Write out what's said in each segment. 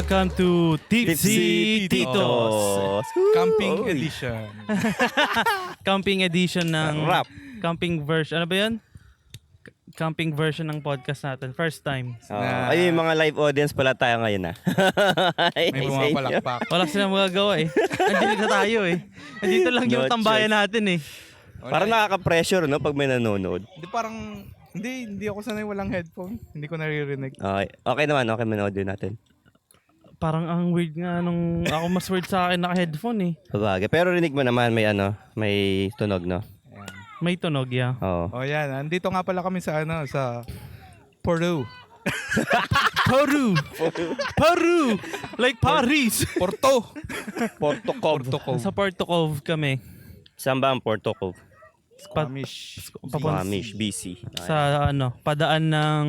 Welcome to Tipsy Titos. Camping Oy. edition. Camping edition ng Rap. camping version. Ano ba 'yun? Camping version ng podcast natin. First time. Ay, yung mga live audience pala tayo ngayon May pumapalakpak. Wala silang magagawa eh. Andito tayo eh. Andito lang yung No tambayan natin eh. Parang nakaka-pressure, no, pag may nanonood. Hindi parang, hindi ako sanay walang headphone. Hindi ko naririnig. Okay, okay naman, okay man audio natin. Parang ang weird nga nung ako mas weird sa akin naka-headphone eh. Sabagay. Pero rinig mo naman may tunog, no? Ayan. May tunog ya. Oo. O yan, andito nga pala kami sa sa Peru. Peru! Peru! Like Paris! Porto! Porto Cove. Porto Cove. Sa Porto Cove kami. Saan ba ang Porto Cove? Squamish. Squamish, BC. Sa padaan ng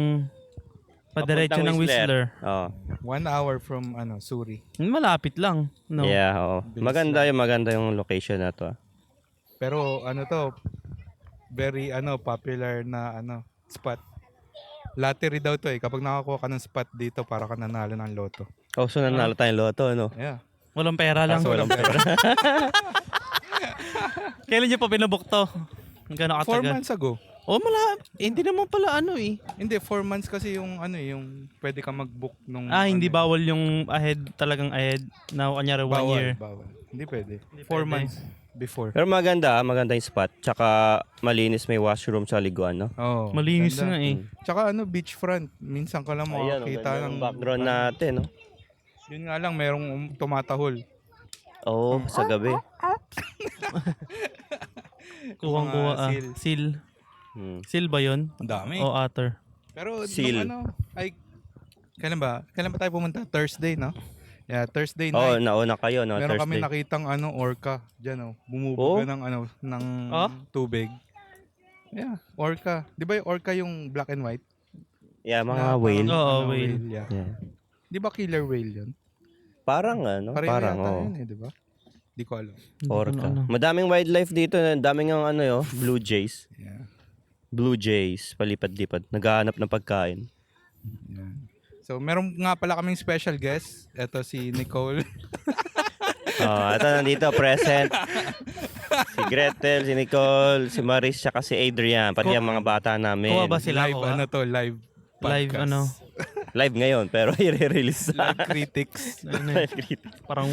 padiretso ng Whistler. Oo. 1 hour from Suri. Malapit lang, no? Yeah, oo. Maganda yung location na to. Pero very popular na spot. Lottery daw to eh. Kapag nakakuha ka ng spot dito, para ka nanalo ng loto. Oh, so nanalo tayong loto, no? Yeah. Walang pera lang. Kaso walang pera. Kailan niyo pa pinabok to? Gano'ng 4 katagal? months ago. Oh, hindi naman pala eh. Hindi, 4 months kasi yung pwede ka mag-book nung... Hindi bawal yung talagang ahead na kanyari 1 year. Bawal. Hindi pwede. Hindi 4 pwede. months before. Pero maganda yung spot. Tsaka malinis, may washroom sa liguan, no? Oh, Malinis ganda. nga eh. Tsaka beachfront. Minsan ka lang makakita ng... background natin, no? Yun nga lang, merong tumatahol. Oo, sa gabi. Kuwang-kuwa Mga seal. Seal. Hmm. Seal ba yun? Ang dami. O otter? Pero Seal. kailan ba tayo pumunta? Thursday, no? Yeah, Thursday Oo, night. nauna kayo, no? Meron kami Thursday. nakitang orca diyan, bumubuga ng Oh? tubig. Yeah, orca. 'Di ba yung orca yung black and white? Yeah, mga Na whale. parang, Oo, whale. Yeah. Yeah. 'Di ba killer whale 'yun? Parang, Pareho parang, yata oo. yun eh, 'di ba? Di ko alam. Orca. Madaming wildlife dito. Daming ang blue jays. Yeah. Blue jays, palipad-lipad. Naghahanap ng pagkain. Yeah. So, meron nga pala kaming special guest. Ito si Nicole. Ito nandito, present. Si Gretel, si Nicole, si Maris, saka si Adrian. Pati ang mga bata namin. Kuha ba sila? live Kuha? live Live podcast. Live ngayon, pero i-release Live critics. Parang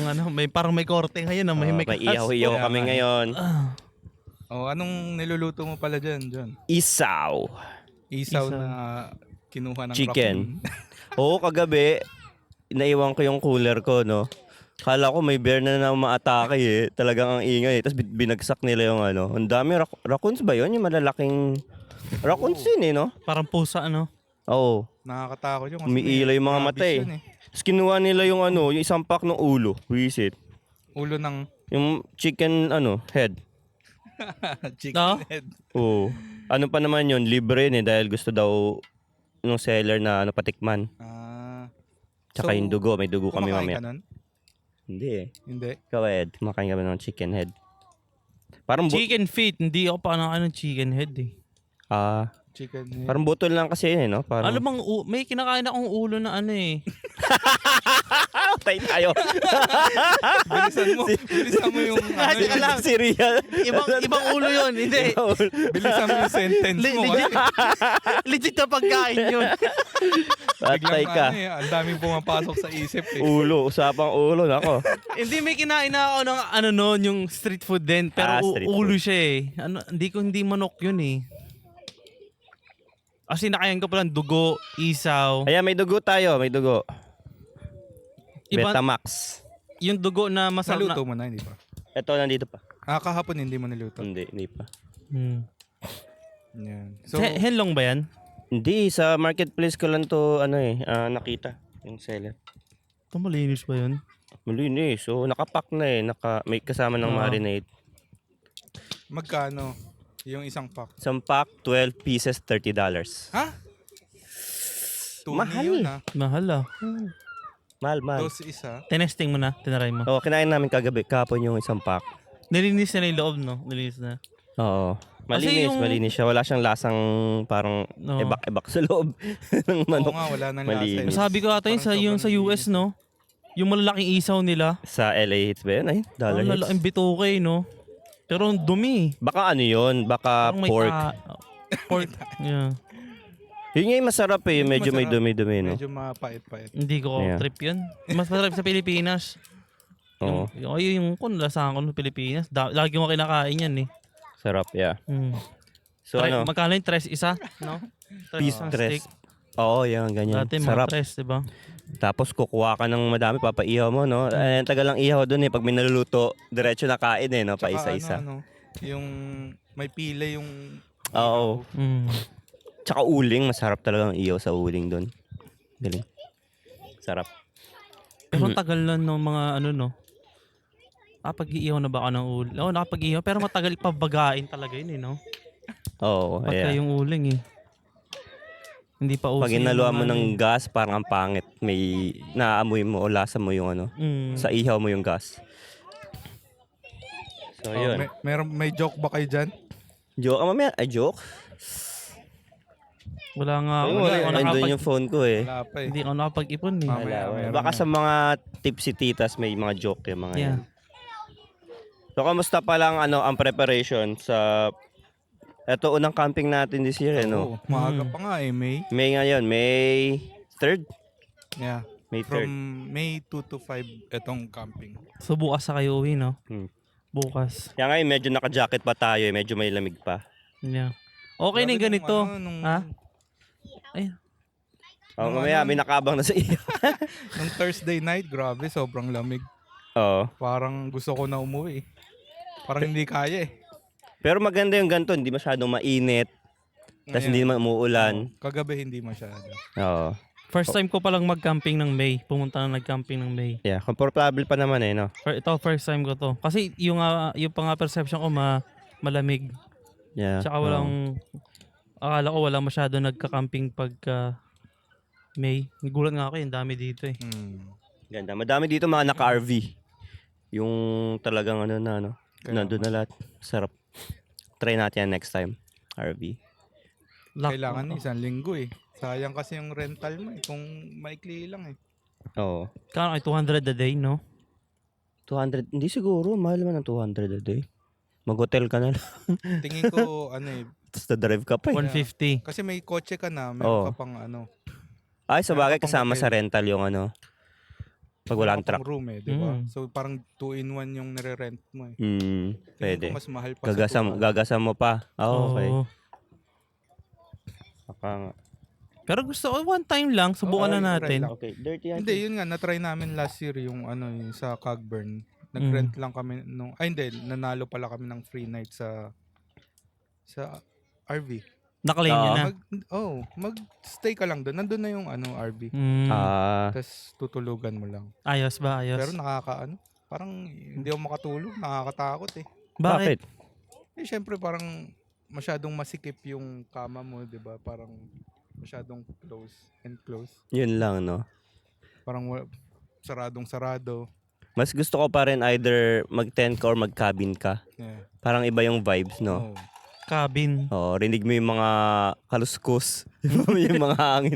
may korte ngayon na may May iyaw-iyaw Kaya kami nga. ngayon. Anong niluluto mo pala dyan, John? Isaw. Isaw na kinuha ng Chicken. raccoon. Oo, kagabi, naiwan ko yung cooler ko, no? Kala ko may bear na umaatake eh. Talagang ang ingay. Tapos binagsak nila yung Ang dami, raccoons ba yun? Yung malalaking raccoons yun eh, no? Parang pusa, ano? Oo. Nakakatakot yung Umiilaw yung mga mata eh. Tapos kinuha nila yung yung isang pack ng ulo. Visit. Ulo ng Yung chicken, head. chicken head. Oo. Ano pa naman yun? Libre yun eh. Dahil gusto daw nung seller na patikman. Tsaka yung dugo. May dugo kami kumakain mamaya. ka nun? Hindi eh. Hindi. Ikaw Ed, kumakain kami ng chicken head. Parang Chicken feet. Hindi ako pa chicken head eh. Chicken head. parang butol lang kasi yun eh, no? Parang Alam bang, may kinakain akong ulo na eh. tayo tayo. Bilisan mo yung Teka lang. Serial. Ibang ulo yun. Hindi. bilisan mo yung sentence mo. Legit, legit na pagkain yun. Patay ka. Ang daming pumapasok sa isip eh. Ulo, usapang ulo, nako. Hindi, may kinain na ako ng noon, yung street food din. Pero Street ulo food. siya eh. Hindi manok yun eh. As in, nakayan ko pala dugo, isaw. Ayan, may dugo tayo, may dugo. Iba- Betamax. Yung dugo na masarap Naluto mo na, hindi pa? Ito, nandito pa. Kahapon hindi mo naluto. Hindi pa. Yan. So, Henlong ba yan? Hindi, sa marketplace ko lang to, nakita. Yung seller. Ito malinis ba yun? Malinis. So, nakapack na eh. May kasama ng marinade. magkano yung isang pack? Isang pack, 12 pieces, $30. Ha? Mahal. Yun, ha? Mahal ah. Mahal. Dos isa. Tinesting mo na, tinaray mo. Oo, kinain namin kahapon yung isang pack. Nilinis na yung loob, no? Nilinis na. Oo. Kasi Malinis siya. Wala siyang lasang parang No. ebak-ebak sa loob ng manok. Oo nga, wala nang Malinis. lasa. Sabi ko ata yun Parang sa sobrang US, no? Yung malalaking isaw nila. Sa LA Hits ba yun? Ay, dollar Ang hits. lalaking bituke, no? Pero ang dumi. Baka ano yun? Baka Parang may pork. pork. Yeah. Yun nga yung masarap eh. Yun Medyo may masarap. dumi-dumi, no? Medyo mapait-pait. Hindi ko Yeah. trip yun. Mas masarap sa Pilipinas. Oo. Yung kung lasahan ko ng Pilipinas. Lagi mo kinakain yan eh. Sarap, yeah. Mm. So ano? Magkano yung tres isa? No? Piece isang tres. steak. Oo, yan, ganyan. Dati mga Sarap. tres, diba? Tapos kukuha ka ng madami, papaihaw mo, no? Eh, tagal lang ihaw dun eh. Pag may naluluto, diretso na kain eh, no? Pa Tsaka isa-isa. yung may pila yung... Oo. Mm. Tsaka uling, masarap talagang ihaw sa uling dun. Galing. Sarap. Pero ang tagal na ng mga ano, no? Nakapag-iihaw na ba ako ng uling? Oo, nakapag-iihaw. Pero matagal ipabagain talaga yun, eh, no? Oo, Pagka yeah. yung uling, eh. Hindi pa uso Pag yung inaluan mo mga ng ano, gas, parang ang pangit. May naaamoy mo o lasa mo yung ano. Sa ihaw mo yung gas. So, Oh, yun. may joke ba kayo dyan? Joke? Mamaya, ay joke? wala nga. Ay, Wala wala. ako Nandun yung phone ko eh. Wala pa eh. Hindi ako nakapag-ipon, eh. Mamaya, Wala, wala. meron Baka yan. sa mga tipsy titas may mga joke yung mga yan. Yeah. So, kamusta pa lang ang preparation sa... Ito, unang camping natin this year, no? Oo, maaga pa nga eh, May. May ngayon, May 3rd? Yeah. May From 3rd. May 2 to 5 itong camping. So bukas sa kayo uwi, no? Hmm. Bukas. Kaya ngayon, medyo naka-jacket pa tayo eh. Medyo may lamig pa. Yeah. Okay na yung Grabe ganito. nung Ha? Ay, Oh, Nung mamaya, ano- may nakabang na sa iyo. nung Thursday night, grabe, sobrang lamig. Oo. Parang gusto ko na umuwi. Parang hindi kaya eh. Pero maganda yung ganito, hindi masyadong mainit. Tapos Ayan. hindi naman umuulan. Oo, kagabi hindi masyado. Oo. first time ko palang mag-camping ng May. Pumunta na nag-camping ng May. Yeah, comfortable pa naman eh, no? Ito, first time ko to. Kasi yung pa nga perception ko malamig. Yeah. Tsaka oo. akala ko wala masyado nagka-camping pagka May. Nagulat nga ako, yung dami dito eh. Ganda. Madami dito mga naka-RV. Yung talagang Kaya nandun na lahat. Sarap. Try natin yan next time. RV. Kailangan isang linggo eh. Sayang kasi yung rental mo eh. Kung maikli lang eh. Oo. Kano ay 200 a day, no? 200. Hindi siguro. Mahal naman ng 200 a day. Mag-hotel ka na lang. Tingin ko Tapos na-drive ka pa eh. 150. kasi may kotse ka na, Oo. meron ka pang Ay, sa bagay Meron ka pang kasama sa hotel. rental yung pag walang meron ka pang truck. room eh, di ba? Mm. So parang 2-in-1 yung nire-rent mo eh. Hmm, Tingin pwede. ko mas mahal pa Gagasam, sa 200. gagasam mo pa. Oh, okay. Oo. Baka nga. Pero gusto ko, one time lang, subukan Oo, na try natin. lang. Okay, dirty yan. Hindi, yun nga, na-try namin last year yung yung sa Cogburn. Nag-rent lang kami nung, hindi, nanalo pala kami ng free night sa RV. Naklaim nyo Oo. na. Mag-stay ka lang doon. Nandun na yung RV. Mm, Tapos tutulugan mo lang. ayos ba? Ayos. Pero parang hindi ako makatulog. Nakakatakot eh. Bakit? Eh, syempre parang masyadong masikip yung kama mo, di ba? Parang masyadong close. Yun lang, no? Parang saradong-sarado. Mas gusto ko pa rin either mag-tent ka or mag-cabin ka. Yeah. Parang iba yung vibes, no? Oo. Cabin. Oo, rinig mo yung mga kaluskos. yung mga hangin.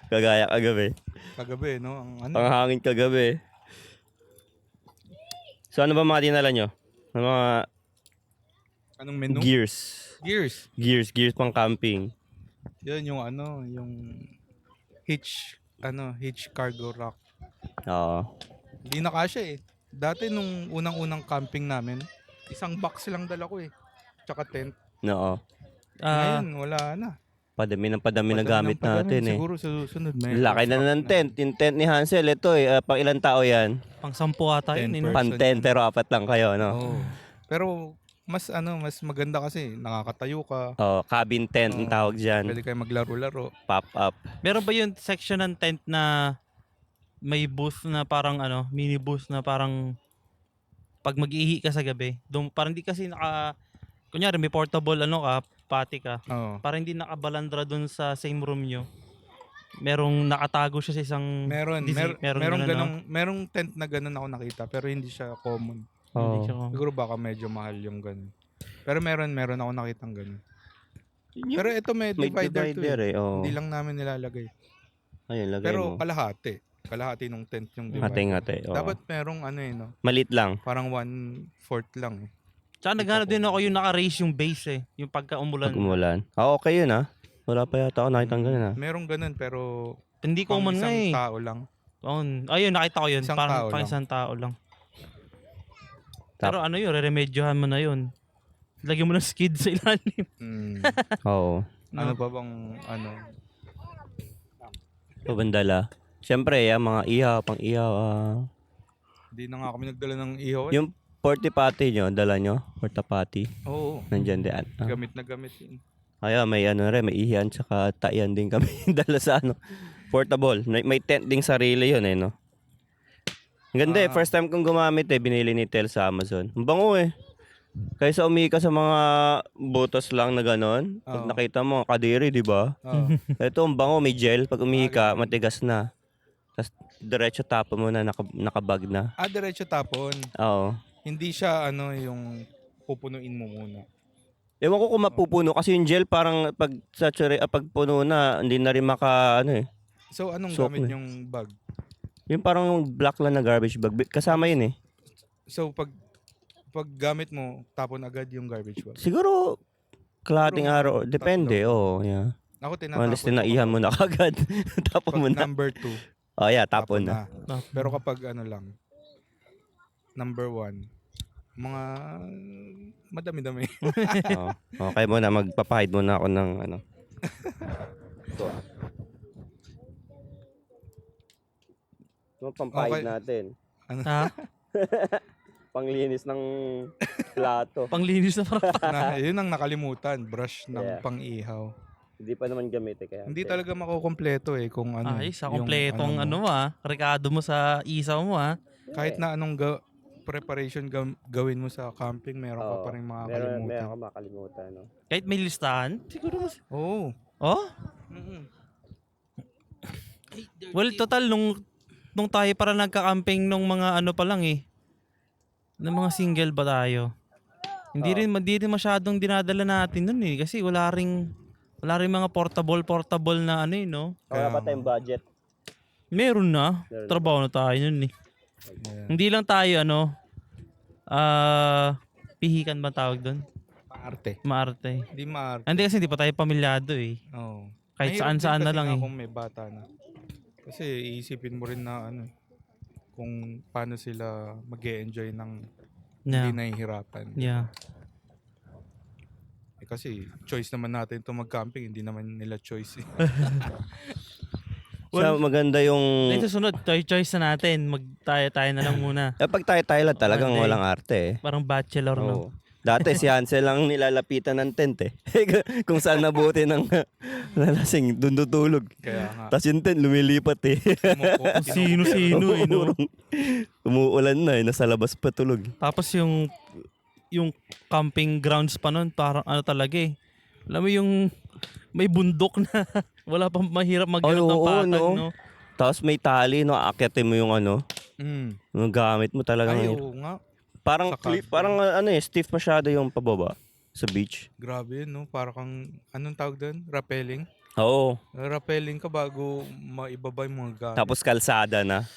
Kagaya kagabi. Kagabi, no? Ang Ang hangin kagabi. So ano ba mga dinala nyo? Ano mga anong menu? gears? Gears. Pang camping. Yun yung yung hitch cargo rack. Oo. Hindi na kasya eh. Dati nung unang-unang camping namin, isang box lang dala ko eh. Tsaka tent. Oo. Ngayon, wala na. Padami na Padami gamit ng padami. natin eh. Siguro sa susunod may Laki na ng tent. Yung tent ni Hansel, ito pang ilang tao yan? Pang 10 ata yun. 10 eh, no? per- Pan 10 pero 4 lang kayo, no? Oo. Pero mas maganda kasi nakakatayo ka. Oh, cabin tent ang Oo. tawag dyan. Pwede kayo maglaro-laro. Pop up. Meron ba yung section ng tent na may booth na parang mini booth na parang pag mag-ihi ka sa gabi, doon parang hindi kasi kunyari may portable pati ka. Oo. Para hindi nakabalandra doon sa same room nyo. Merong nakatago siya sa isang Meron merong tent na ganun ako nakita pero hindi siya common. Hindi Oh. siya Siguro baka medyo mahal yung ganun. Pero meron ako nakitang ganun. Pero ito may May divider to eh. divider eh. Oh. Hindi lang namin nilalagay. Ayun, lagay Pero mo. kalahati. kalahati ng tent yung divide. Ate-ate. Oo. Dapat merong ano eh, no? Malit lang. Parang 1/4 lang eh. Tsaka naghanap din ako yung naka-raise yung base eh. Yung pagka-umulan. Pag umulan. Okay yun Wala pa yata ako nakitang ganun Merong ganun pero Hindi pang common nga isang eh. tao lang. Ayun, nakita ko yun. Isang Parang tao pang lang. isang tao lang. Pero ano yun, re-remedyohan mo na yun. Lagyan mo ng skid sa ilalim. Oo. Ano pa bang ano? Pabandala. Siyempre, mga ihaw, pang ihaw. Hindi na nga kami nagdala ng ihaw. Yung porta potty nyo, dala nyo? Porta potty. Oo. Nandyan din. Gamit na gamit yun. Kaya may may ihihan tsaka taiyan din kami dala sa portable. May tent ding sarili yun no. Ang ganda first time kong gumamit binili ni Tel sa Amazon. Ang bango Kaysa umika sa mga butas lang na ganon. Pag nakita mo, kadiri, di ba? Ito, ang bango, may gel. Pag umika, matigas na. Tapos, diretso tapon mo na, nakabag na. Diretso tapon. Oo. Hindi siya yung pupunuin mo muna. Ewan ko kung mapupuno kasi yung gel parang pag puno na, hindi na rin maka So, anong Soak gamit na. yung bag? Yung parang black lang na garbage bag. Kasama yun So, pag gamit mo, tapon agad yung garbage bag. Siguro, kalahating araw. Depende, yeah. Ako tinatapon Unless tinaihan mo na kagad. Tapon mo na. Number 2. Oh yeah, tapon na. Pero kapag lang, number 1, mga madami-dami. Okay muna, magpapahid muna ako ng Ito pampahid Okay. natin. Ha? Panglinis ng plato. Panglinis na parang. Yun ang nakalimutan, brush ng Yeah. pang-ihaw. Hindi pa naman gamit kaya. Hindi talaga makukompleto kung ano. Ay, sa yung kompletong mo. rekado mo sa isaw mo Kahit na anong preparation gawin mo sa camping, meron ka pa rin makakalimutan. Meron ka makalimutan, no? Kahit may listahan, siguro mas. Oo. Oh? Well, total, nung tayo para nagka-camping nung mga ano pa lang ng mga single ba tayo? Hindi rin masyadong dinadala natin nun kasi wala ring mga portable na no? Wala pa tayong budget. Meron na. Trabaho na tayo nun Yeah. Hindi lang tayo pihikan ba tawag doon? Maarte. Maarte. Hindi maarte. Hindi kasi hindi pa tayo pamilyado Oo. Kahit Mahirap din saan-saan na kasi lang nga kung may bata na. Kasi iisipin mo rin na kung paano sila mag-e-enjoy ng hindi Yeah. nahihirapan. Yeah. Kasi choice naman natin to mag-camping, hindi naman nila choice. So, maganda yung... Ito sunod, choice na natin. Tayo na lang muna. pag tayo lang talagang One day. walang arte Parang bachelor no. Oo. Dati si Hansel lang nilalapitan ng tent Kung saan nabuti ng nalasing, doon tutulog. Kaya nga. Tapos yung tent lumilipat Sino no. Umuulan na nasa labas pa tulog. Tapos yung camping grounds pa nun, parang talaga Alam mo yung may bundok na wala pang mahirap maghanap ng patag, no? Tapos may tali, aakyatin mo yung yung gamit mo talaga. Ay, oo nga. Parang Sa cliff, camping. parang stiff masyado yung pababa sa beach. Grabe yun, no? Para kang, anong tawag doon? Rappelling? Oo. Rappelling ka bago maibaba yung mga gamit. Tapos kalsada na.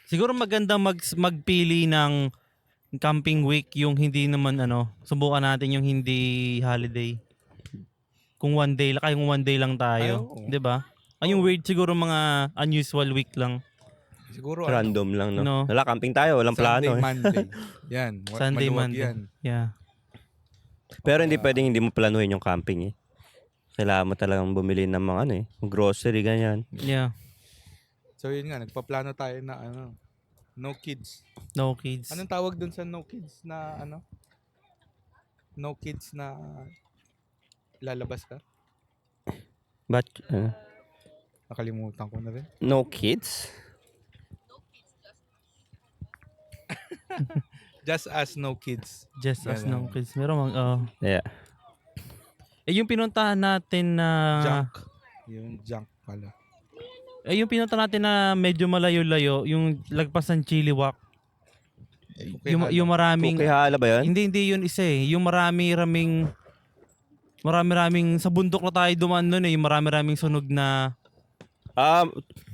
Siguro maganda magpili ng camping week yung hindi naman subukan natin yung hindi holiday. Kung one day lang tayo, Ay, oo. 'di ba? Yung weird siguro mga unusual week lang. Siguro Random lang, no? No. Wala, camping tayo. Walang plano. Sunday, Monday. Yan. Sunday, maluwag Monday. yan. Yeah. Pero hindi pwedeng hindi mo planuhin yung camping Kailangan mo talagang bumili ng mga grocery, ganyan. Yeah. So yun nga, nagpaplano tayo na no kids. No kids. Anong tawag dun sa no kids na No kids na lalabas ka? But, Nakalimutan ko na rin. no kids? Just as no kids. Just as Ganun. no kids. Meron Yeah. yung pinuntahan natin na Junk. Yung junk pala. yung pinuntahan natin na medyo malayo-layo, yung lagpas ng Chilliwack. Yung maraming Kukihala ba yan? Hindi yun isa Yung marami-raming sa bundok na tayo dumaan noon yung marami-raming sunog na Ah,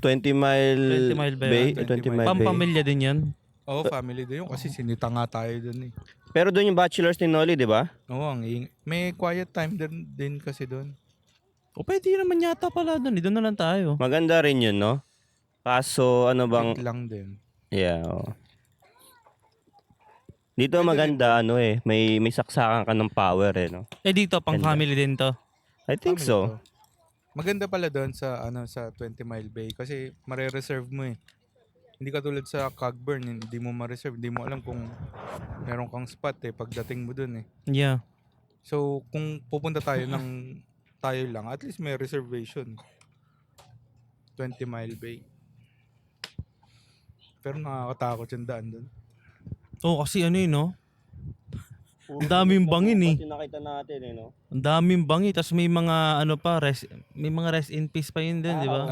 20 Mile 20 Mile ba Bay? yun? 20 Mile Bay. Pampamilya din yun. Oo, family din yun kasi sinita nga tayo dun eh. Pero doon yung bachelors ni Nolly, di ba? Oo, may quiet time din kasi dun. O pwede naman yata pala doon. Doon na lang tayo. Maganda rin yun, no? Kaso, ano bang... Big lang din. Yeah, oo. Dito Pwede maganda, ano eh. May saksakan ka ng power eh, no? Dito, pang Ganda. family din to. I think Family so. to. Maganda pala doon sa 20 Mile Bay kasi mare-reserve mo eh. Hindi katulad sa Cogburn, hindi mo ma-reserve, hindi mo alam kung meron kang spot eh pagdating mo doon eh. Yeah. So, kung pupunta tayo tayo lang, at least may reservation. 20 Mile Bay. Pero nakakatakot yung daan doon. Oh, kasi ano yun, no? Ang daming bangin eh. Nakita natin eh, no? Ang daming bangi. Tapos may mga ano pa, may mga rest in peace pa yun din, di ba?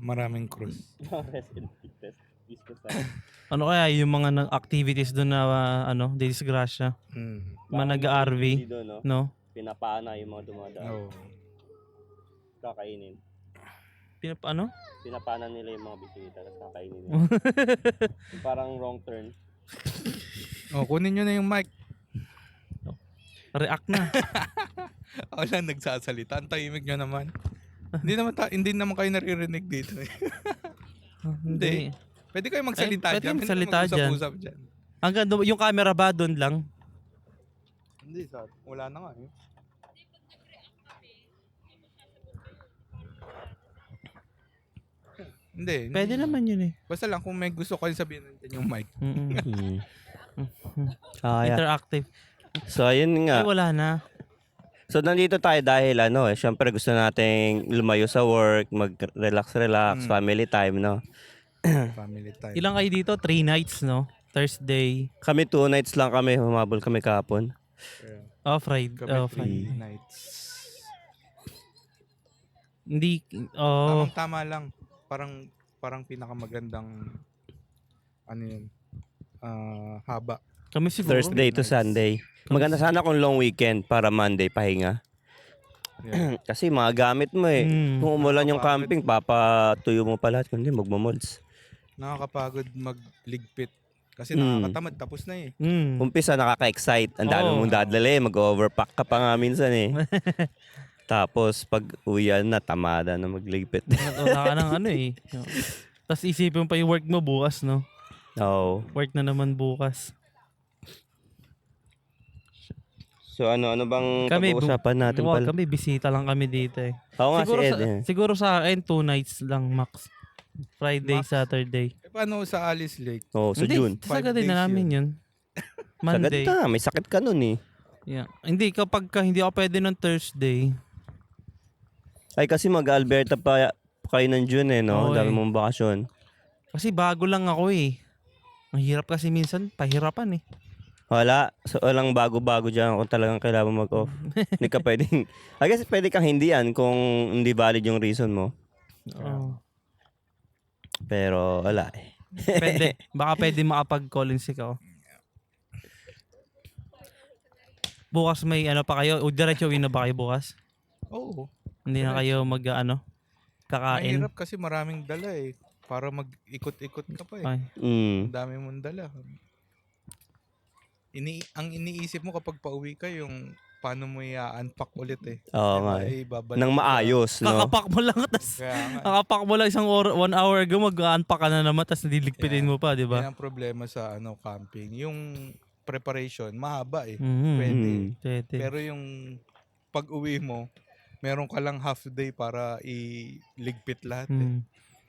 Maraming cruise. Rest in peace. Ano kaya yung mga activities doon na disgrasya? Mga nag-RV, no? no? Pinapana yung mga dumadaan. Oo. Kakainin. Ano? Pinapana nila yung mga bisita tapos kakainin nila. Yung parang wrong turn. Oh, kunin nyo na yung mic. React na. Wala nagsasalita. Ang tahimik nyo naman. hindi naman kayo naririnig dito eh. Hindi. Pwede kayo magsalita pwede dyan. magsalita Mag-usap-usap dyan. Hanggang yung camera ba doon lang? Hindi, wala na nga eh. Hindi. Pwede naman yun eh. Basta lang kung may gusto kayo sabihin natin yung mic. Mm-mm. Kaya. Interactive. So, ayun nga. Ay, wala na. So, nandito tayo dahil syempre gusto nating lumayo sa work, mag-relax, family time, no? Family time. Ilang kayo dito? 3 nights, no? Thursday. Kami 2 nights lang kami, humabol kami kahapon. Yeah. Friday. Kami Friday. 3 nights. Hindi, Tama lang. Parang pinakamagandang ano yun, haba. kami siguro. Thursday to Sunday. Maganda sana kung long weekend para Monday pahinga. Yeah. Kasi mga gamit mo eh. Kung umulan yung Nakakapagod. camping, papatuyo mo pa lahat. Kundi magmamolds. Nakakapagod magligpit. Kasi Mm. nakakatamad, tapos na eh. Umpisa nakaka-excite. Ang dami Oo. mong dadali. Mag-overpack ka pa nga minsan eh. Tapos pag uwian na, tamada na magligpit. Wala ka ng ano eh. Tapos isipin mo pa yung work mo bukas, no? Oo. Work na naman bukas. So ano bang Kami, pag-uusapan natin pala? Kami, bisita lang kami dito eh. Oo nga si Ed eh. Siguro sa akin, 2 nights lang max. Friday, Max. Saturday. Paano sa Alice Lake? Oo, sa Hindi, June. sagad 5 din na days namin yun. Monday. Sagad na, may sakit ka nun eh. Yeah. Hindi, hindi ako pwede ng Thursday. Ay kasi mag-Alberta pa kayo ng June eh, no? Oo, Dami eh. mong bakasyon. Kasi bago lang ako eh. Ang hirap kasi minsan, pahirapan eh. Wala. So, walang bago-bago dyan kung talagang kailangan mo mag-off. Hindi ka pwedeng... I guess pwede kang hindi yan kung hindi valid yung reason mo. Oo. Pero wala eh. Pwede. Baka pwede makapag-call in sick ako. Bukas may ano pa kayo? O diretso uwi na ba kayo bukas? Oo. Hindi na kayo kakain? Mahirap kasi maraming dala eh. Para mag-ikot-ikot ka pa eh. Ay. Ang dami mong dala. Ang iniisip mo kapag pauwi ka yung paano mo i-unpack ulit eh. Oo nga eh. Nang maayos, no? Kakapak mo lang, tas Kaya nga. kakapak mo lang 1 hour ago, mag-unpack ka na naman, tas nililigpitin mo pa, di ba? Yan ang problema sa camping. Yung preparation, mahaba eh. Mhm. Pwede. Tete. Pero yung pag-uwi mo, meron ka lang half day para iligpit lahat eh.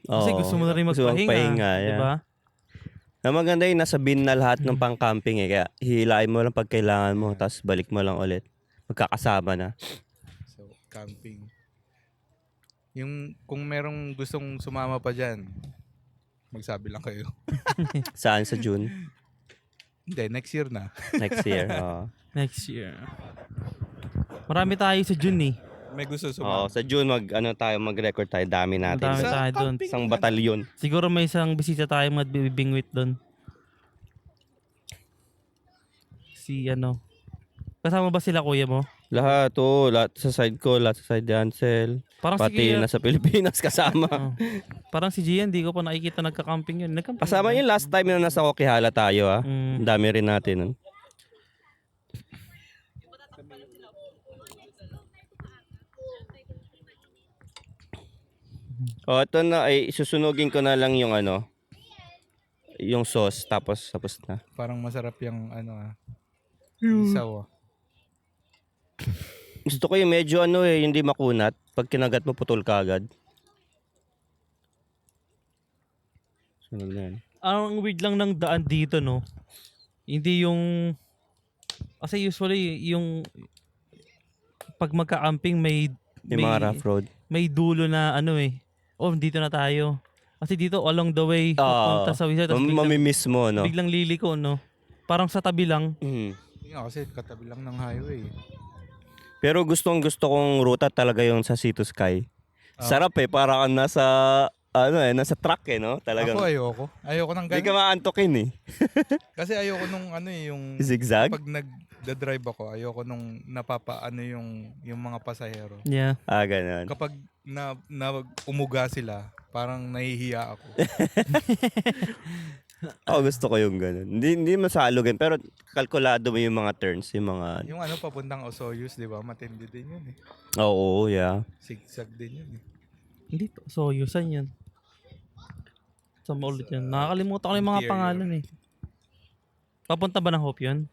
Kasi gusto mo na rin Gusto mong magpahinga, di yeah. ba? Na maganda yung nasa bin na lahat ng pang-camping eh. Kaya hihilain mo lang pag kailangan mo, tapos balik mo lang ulit. Magkakasama na. So, camping. Yung kung merong gustong sumama pa dyan, magsabi lang kayo. Saan sa June? Hindi, next year na. Next year. Oo. Next year. Marami tayo sa June eh. May gusto Oo, sumama. sa June mag-record tayo. Dami natin. Dami Sa tayo doon. camping Isang yan. batalyon. Siguro may isang bisita tayo magbibingwit doon. Si Kasama ba sila kuya mo? Lahat, lahat sa side ko, lahat sa side ni Ansel. Parang si Pati Gia, nasa Pilipinas kasama. oh. Parang si Gian, di ko pa nakikita nagka-camping yun. Nagcamping Kasama ba? yung last time na nasa Kokihala tayo Mm. Ang dami rin natin nun. Ito na ay susunugin ko na lang yung yung sauce tapos na. Parang masarap yung isaw. Gusto ko yung medyo hindi makunat. Pag kinagat mo putol ka agad. Sunog na yan. Ang weird lang ng daan dito, no? Hindi yung... Kasi usually, yung... Pag magka-camping, Yung mga rough road. may dulo na dito na tayo. Kasi dito, along the way, papunta sa Wisa, tapos Mamimiss mo, no? biglang liliko, no? Parang sa tabi lang. Mhm. Kasi katabi lang ng highway. Pero gusto kong ruta talaga yung sa Sea to Sky. Sarap para kang nasa truck no? Talagang. Ako ayoko. Ayoko ng Hindi ka ganun. maantokin Kasi ayoko nung yung Zigzag? pag nagda-drive ako, ayoko nung yung mga pasahero. Yeah. Ganun. Kapag na umuga sila, parang nahihiya ako. Gusto ko yung ganun. Hindi masalugin, pero kalkulado mo yung mga turns, yung mga... Yung papuntang Osoyos, di ba? Matindi din yun eh. Oo, yeah. Sigsag din yun eh. Hindi to. So, yusan yan. Sa ulit yan. Nakakalimutan ko na yung mga Interior. pangalan eh. Papunta ba ng Hope yun?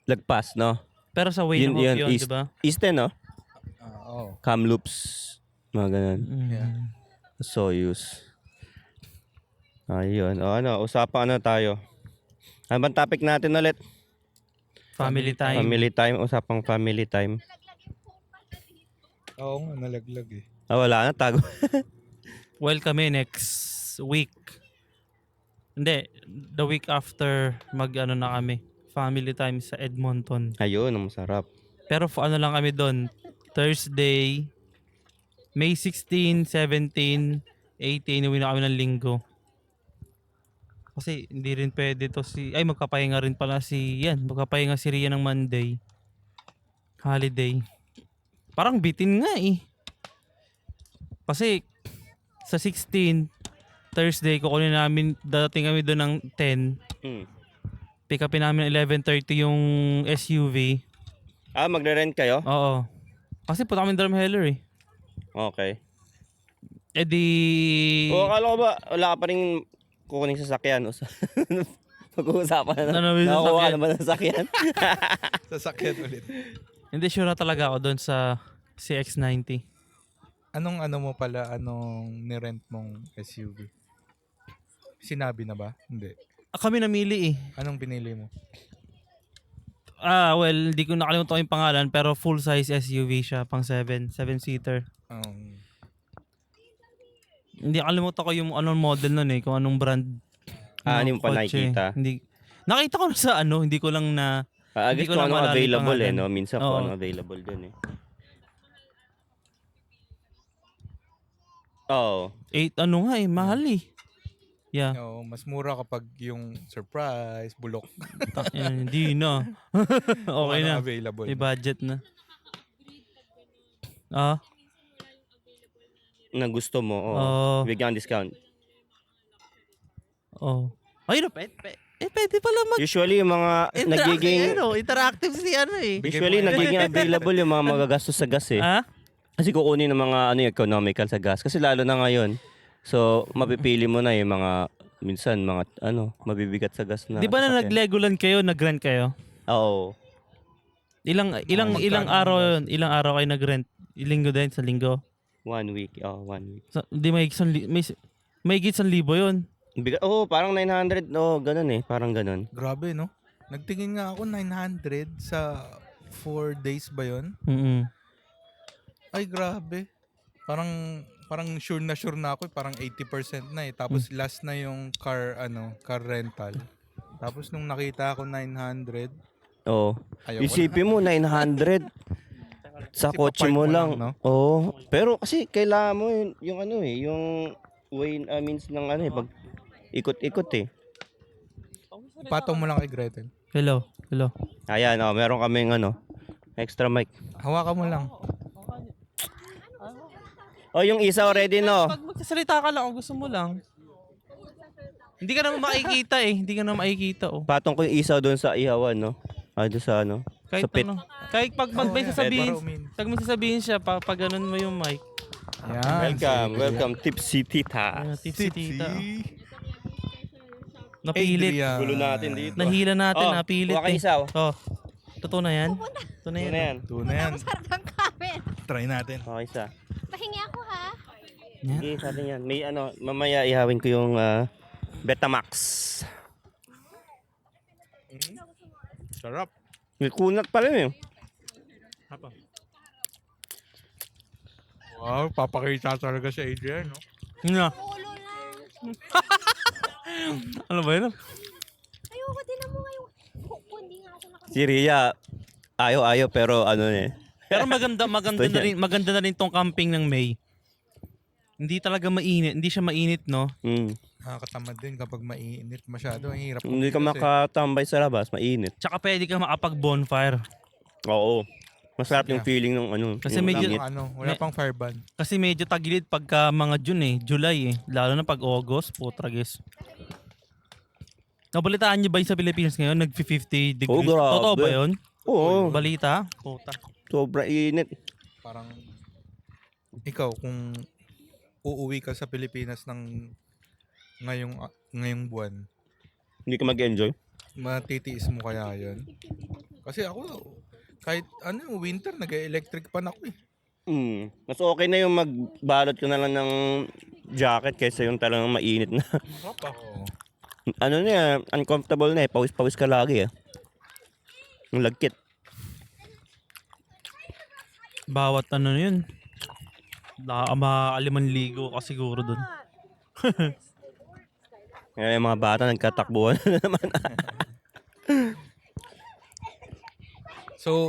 Lagpas, no? Pero sa way ng Hope yun, east, di ba? Eastern, no? Oo. Kamloops, mga ganun. Yeah. Soyuz. Ayun. Usapan tayo. Ano bang topic natin ulit? Family time. Family time, usapang family time. Oo nga, nalaglag eh. Wala na, tago. Well, kami next week. Hindi, the week after na kami. Family time sa Edmonton. Ayun, ang masarap. Pero lang kami doon. Thursday, May 16, 17, 18, uwi na kami ng linggo. Kasi hindi rin pwede to magpapahinga rin pala magpapahinga si Rian ng Monday. Holiday. Parang bitin nga eh. Kasi sa 16, Thursday, kukunin namin, dating kami doon ng 10. Pick upin namin 11:30 yung SUV. Magre-rent kayo? Oo. Kasi punta kami Drumheller eh. Okay. Eh di... Akala ko ba, wala ka pa rin kukuning sasakyan. Pag-uusapan na. May Nakakuha sasakyan? naman ng sasakyan. Sasakyan ulit. Hindi sure na talaga ako doon sa CX-90. Anong nirent mong SUV? Sinabi na ba? Hindi. Kami namili eh. Anong pinili mo? Well, hindi ko nakalimutan yung pangalan pero full size SUV siya, pang 7-seater. Hindi nakalimutan ko yung anong model nun eh, kung anong brand. Hindi mo pa kotse. nakikita? Hindi. Nakita ko na sa hindi ko lang na... Guess ko ko lang ano maalala yung available pangalan. no? Minsan Oo. kung ano available dun eh. Oo. 8 mahal eh. Yeah. Oo, mas mura kapag yung surprise, bulok. Hindi na. Okay Kung ano na. available. May budget na. Na gusto mo, bigyan ng discount. Ayun, pwede pala Usually yung mga nagiging interactive si eh. usually nagiging available yung mga magagastos sa gas eh. Kasi kukunin ng mga economical sa gas kasi lalo na ngayon. So mapipili mo na yung mga minsan mga mabibigat sa gas na. Di ba na sasakyan. nag-Legoland kayo, nag-rent kayo? Oo. Ilang magkano araw ang yun? Ilang araw kayo nag-rent? Linggo din sa linggo? 1 week. 1 week. Di may higit 1,000 yun. Bigat. Parang 900. Ganun eh. Parang ganun. Grabe, no? Nagtingin nga ako 900 sa 4 days ba yun? Mm-mm. Ay, grabe. Parang sure na ako, parang 80% na eh. Tapos last na yung car rental. Tapos nung nakita ko 900, ayoko Isipin mo 900 sa Kasi kotse papark mo mo lang. lang, no? Pero kasi kailangan mo yung yung way means ng pag ikot-ikot eh. patong mo lang kay Gretel. Hello. Ayan, meron kaming Extra mic. Hawakan mo lang. Oh, yung isa already, no? Pag magsasalita ka lang, kung gusto mo lang. Hindi ka naman makikita eh. Hindi ka naman makikita oh. Patong ko yung isaw doon sa ihawan, no? Ah, doon sa ano? Kahit Sa pit. ano. Kahit pag may sasabihin, Para umin. pag may sasabihin siya, pag ganun mo yung mic. Yan. Welcome, Tipsy Tita. Tipsy tita. Napilit. Adrian. Gulo natin dito. Nahila natin, napilit kuha ka eh. isaw. Oh. Totoo na yan? Totoo na Ano yan. na yan? Ito na yan. Sarap ng kamen. Try natin. Okay, isa. Pahingi ako ha. Yan. Sige, sa atin yan. May ano, mamaya ihawin ko yung Betamax. Sarap. May kunat pa rin eh. Wow, papakita talaga si Adrian, no? Nga. Ulo lang. Ano ba yun? Ayoko din mo ngayon. Hindi nga ako Si Ria, ayaw pero ano eh. Pero maganda Gusto niya. maganda na rin tong camping ng May. Hindi talaga mainit, hindi siya mainit, no? Nakakatamad din kapag mainit masyado. Ang hirap. Hindi ka kumilos eh. makatambay sa labas, mainit. Tsaka pwede ka makapag-bonfire. Oo. Masarap yung Yeah. feeling ng ano. Kasi yung medyo- init. Wala pang fire ban. Kasi medyo tagilid pagka mga June eh, July eh. Lalo na pag August, putragis. Nabalitaan niyo ba yung sa Pilipinas ngayon, nag-50 degrees? Oh, grabe. Totoo ba yun? Oo. Balita? Puta. Sobra init. Parang ikaw kung uuwi ka sa Pilipinas ng ngayong buwan, Hindi ka mag-enjoy. matitiis mo kaya 'yon? Kasi ako kahit winter nag-electric pan ako eh. Mas okay na yung magbalot ka na lang ng jacket kaysa yung talagang mainit na. Oo. Ano na, uncomfortable na eh. Pawis-pawis ka lagi eh. Yung lagkit. Bawat ano na yun. Ligo ka siguro dun. Kaya yung mga bata nagkatakbuhan na naman. So,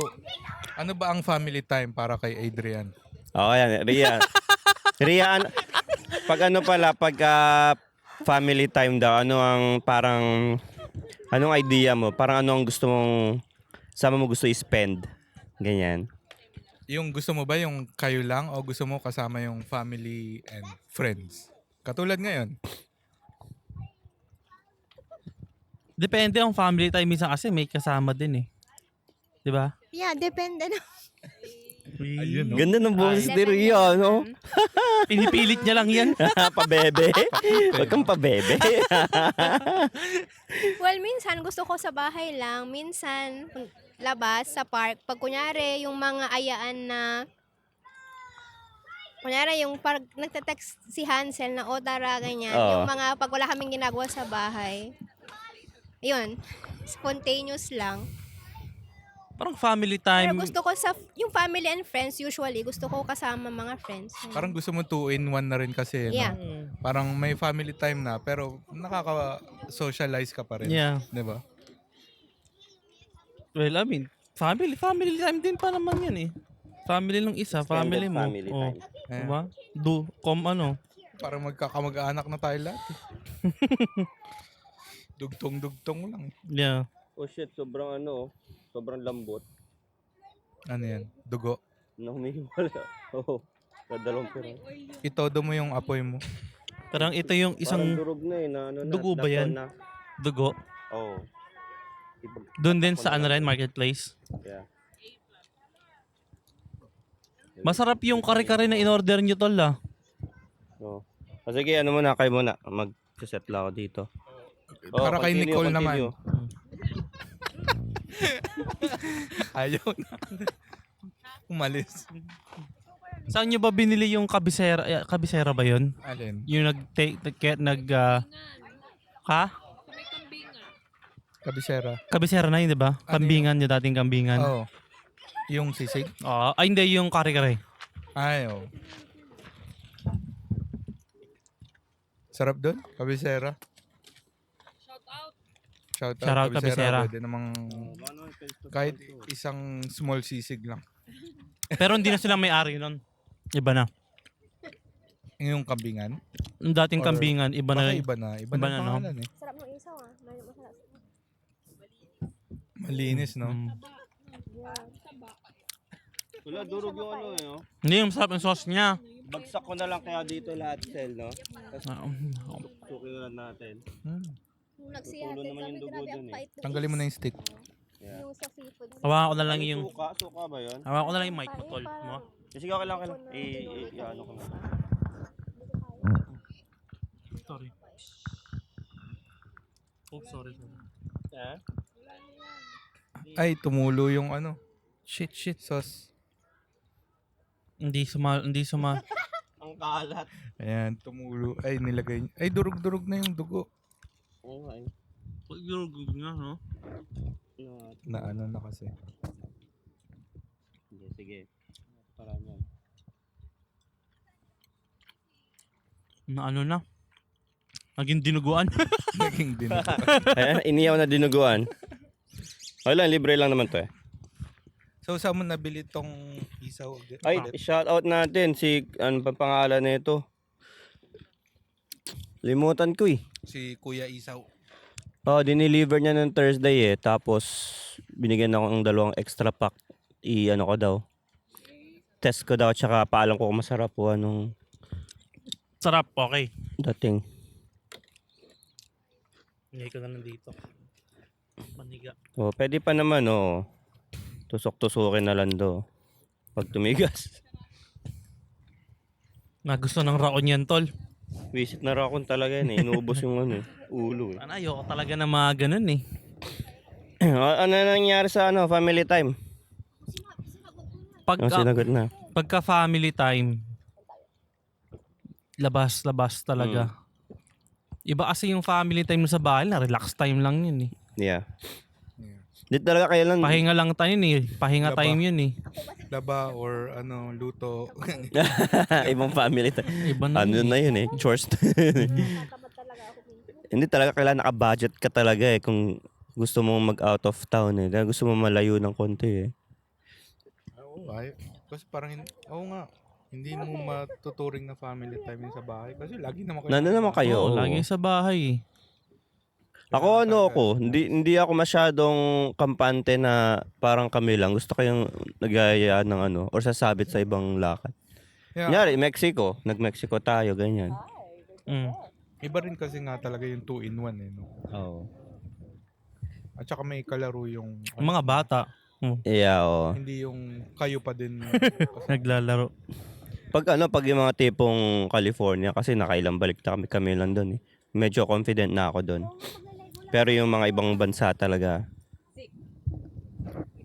ano ba ang family time para kay Adrian? Okay yan, Ria. Ria, pag family time daw, anong idea mo? Parang ano ang gusto mong, sama mo gusto i-spend? Ganyan. Yung gusto mo ba yung kayo lang o gusto mo kasama yung family and friends? Katulad ngayon. Depende ang family time minsan kasi may kasama din eh. 'Di ba? Yeah, depende na. Ayun, no? Ganda ng boses ni Ria, no? Pinipilit niya lang yan. Pabebe. Huwag kang pabebe. Well, minsan gusto ko sa bahay lang. Minsan labas sa park. Pag kunyari yung mga ayaan na kunyari yung pag nagte-text si Hansel na o tara ganyan. Oo. Yung mga pag wala kaming ginagawa sa bahay. Yun. Spontaneous lang. Parang family Pero time. gusto ko yung family and friends, usually, gusto ko kasama mga friends. Parang gusto mo 2-in-1 na rin kasi. No? Yeah. Parang may family time na pero nakaka-socialize ka pa rin. Yeah. 'Di ba? Well, I mean, family time din pa naman yan eh. Family ng isa, family mo. Family Oh, time. diba? Parang magkakamag-anak na tayo lahat. Eh. Dugtong-dugtong lang. Yeah. Oh shit, sobrang lambot. Ano yan? Dugo. Nahumihiwala. Oo. Dadalong pera. Itodo mo yung apoy mo. Parang ito yung Isang isang durog na eh. Na, dugo ba yan? dugo. Oo. Doon din sa ano rin, marketplace. Yeah. Masarap yung kare-kare na in-order nyo tol ah. Oh. Sige, ano muna, kayo muna. Mag-set lang ako dito. Para kay continue, Nicole continue. naman. Ayaw na. Umalis. Saan nyo ba binili yung kabisera? Kabisera ba yun? Alin? Yung ha? Kabisera. Kabisera na yun, di ba? Ano Kambingan yung dating kambingan. Oo. Yung sisig? Ay, hindi, yung kare-kare. Ay, oo. Sarap doon? Kabisera. Shout out Kabisera. Pwede namang kahit isang small sisig lang. Pero hindi na sila may-ari nun. Iba na. Yung kambingan. Yung dating Or kambingan, iba na. Baka iba na. Iba Iba na na, no? pangalan eh. Sarap ng isaw ah. Masarap. Malinis, no? Mm. Wala, durog yung ano eh. Oh. Hindi, yung masarap yung sauce niya. Bagsak ko na lang kaya dito lahat cell, no? Tapos Ah, sukin na lang natin. Nung nagsihatid Tutulo naman kami, yung dugo grabe ang dun eh. pait. Tanggalin mo na yung stick. Yeah. Yung sa seafood. Hawakan ko na lang yung... Suka ba yun? Hawakan ko na lang yung mic mo, tol. Mo? Sige, okay lang. Ano ko na. Sorry. Oh, sorry. Eh? Ay, tumulo yung ano, Shit. sauce. Hindi suma. Ang kalat. Ayan, tumulo. Ay, nilagay. Ay, durog-durog na yung dugo. Oo nga eh. Pag yung nga, no? Na ano na kasi. Sige. Para niyan. Na ano na? Naging dinuguan. Naging dinugo. Ayan, iniyaw na dinuguan. Wala, libre lang naman to eh. So, saan mo nabili tong isaw? Ay, shout out natin si, ano pa pangalan nito? Limutan ko eh. Si Kuya Isaw. Oh, dineliver niya ng Thursday eh. Tapos, binigyan ako ng 2 extra pack. Ano ko daw. Test ko daw, tsaka paalam ko kung masarap po anong Sarap, okay. dating. Hindi ko na nandito. Maniga. Oh, pwede pa naman oh. Tusok-tusukin na lang do. Pag tumigas. Nagusto ng raon yan, tol. Visit na rakon talaga yan eh. Inuubos yung ano, ulo eh. Ano, ayoko talaga na mga ganun eh. Ano nangyari sa ano, family time? Ang sinagot na. Pagka family time, labas talaga. Iba kasi yung family time mo sa bahay, na relax time lang yun eh. Yeah. Yeah. Di talaga kailan. Pahinga lang tayo yun eh. Pahinga Laba. time yun eh. Laba or ano, luto. Ibang family time. Iba na Ano yun na yun eh. Chores. Hindi talaga kailangan naka-budget ka talaga eh. Kung gusto mo mag out of town eh. Dahil gusto mo malayo ng konti eh. Oo, ay. Kasi parang, oo nga. Hindi mo matuturing na family time yun sa bahay. Kasi lagi naman kayo. Nandun naman kayo. Oo, oo. lagi sa bahay eh. Ako hindi ako masyadong kampante na parang kami lang. Gusto ko yung nagaya ng ano or sasabit sa ibang lakad. Yeah. Kunyari, Mexico. Nag-Mexico tayo, ganyan. Mm. Iba rin kasi nga talaga yung 2-in-1 eh. No? Oo. At saka may kalaro yung Yung mga bata, Yeah, oo. hindi yung kayo pa din. naglalaro. Pag yung mga tipong California, kasi nakailang balik na kami lang doon eh. Medyo confident na ako doon. Pero yung mga ibang bansa talaga.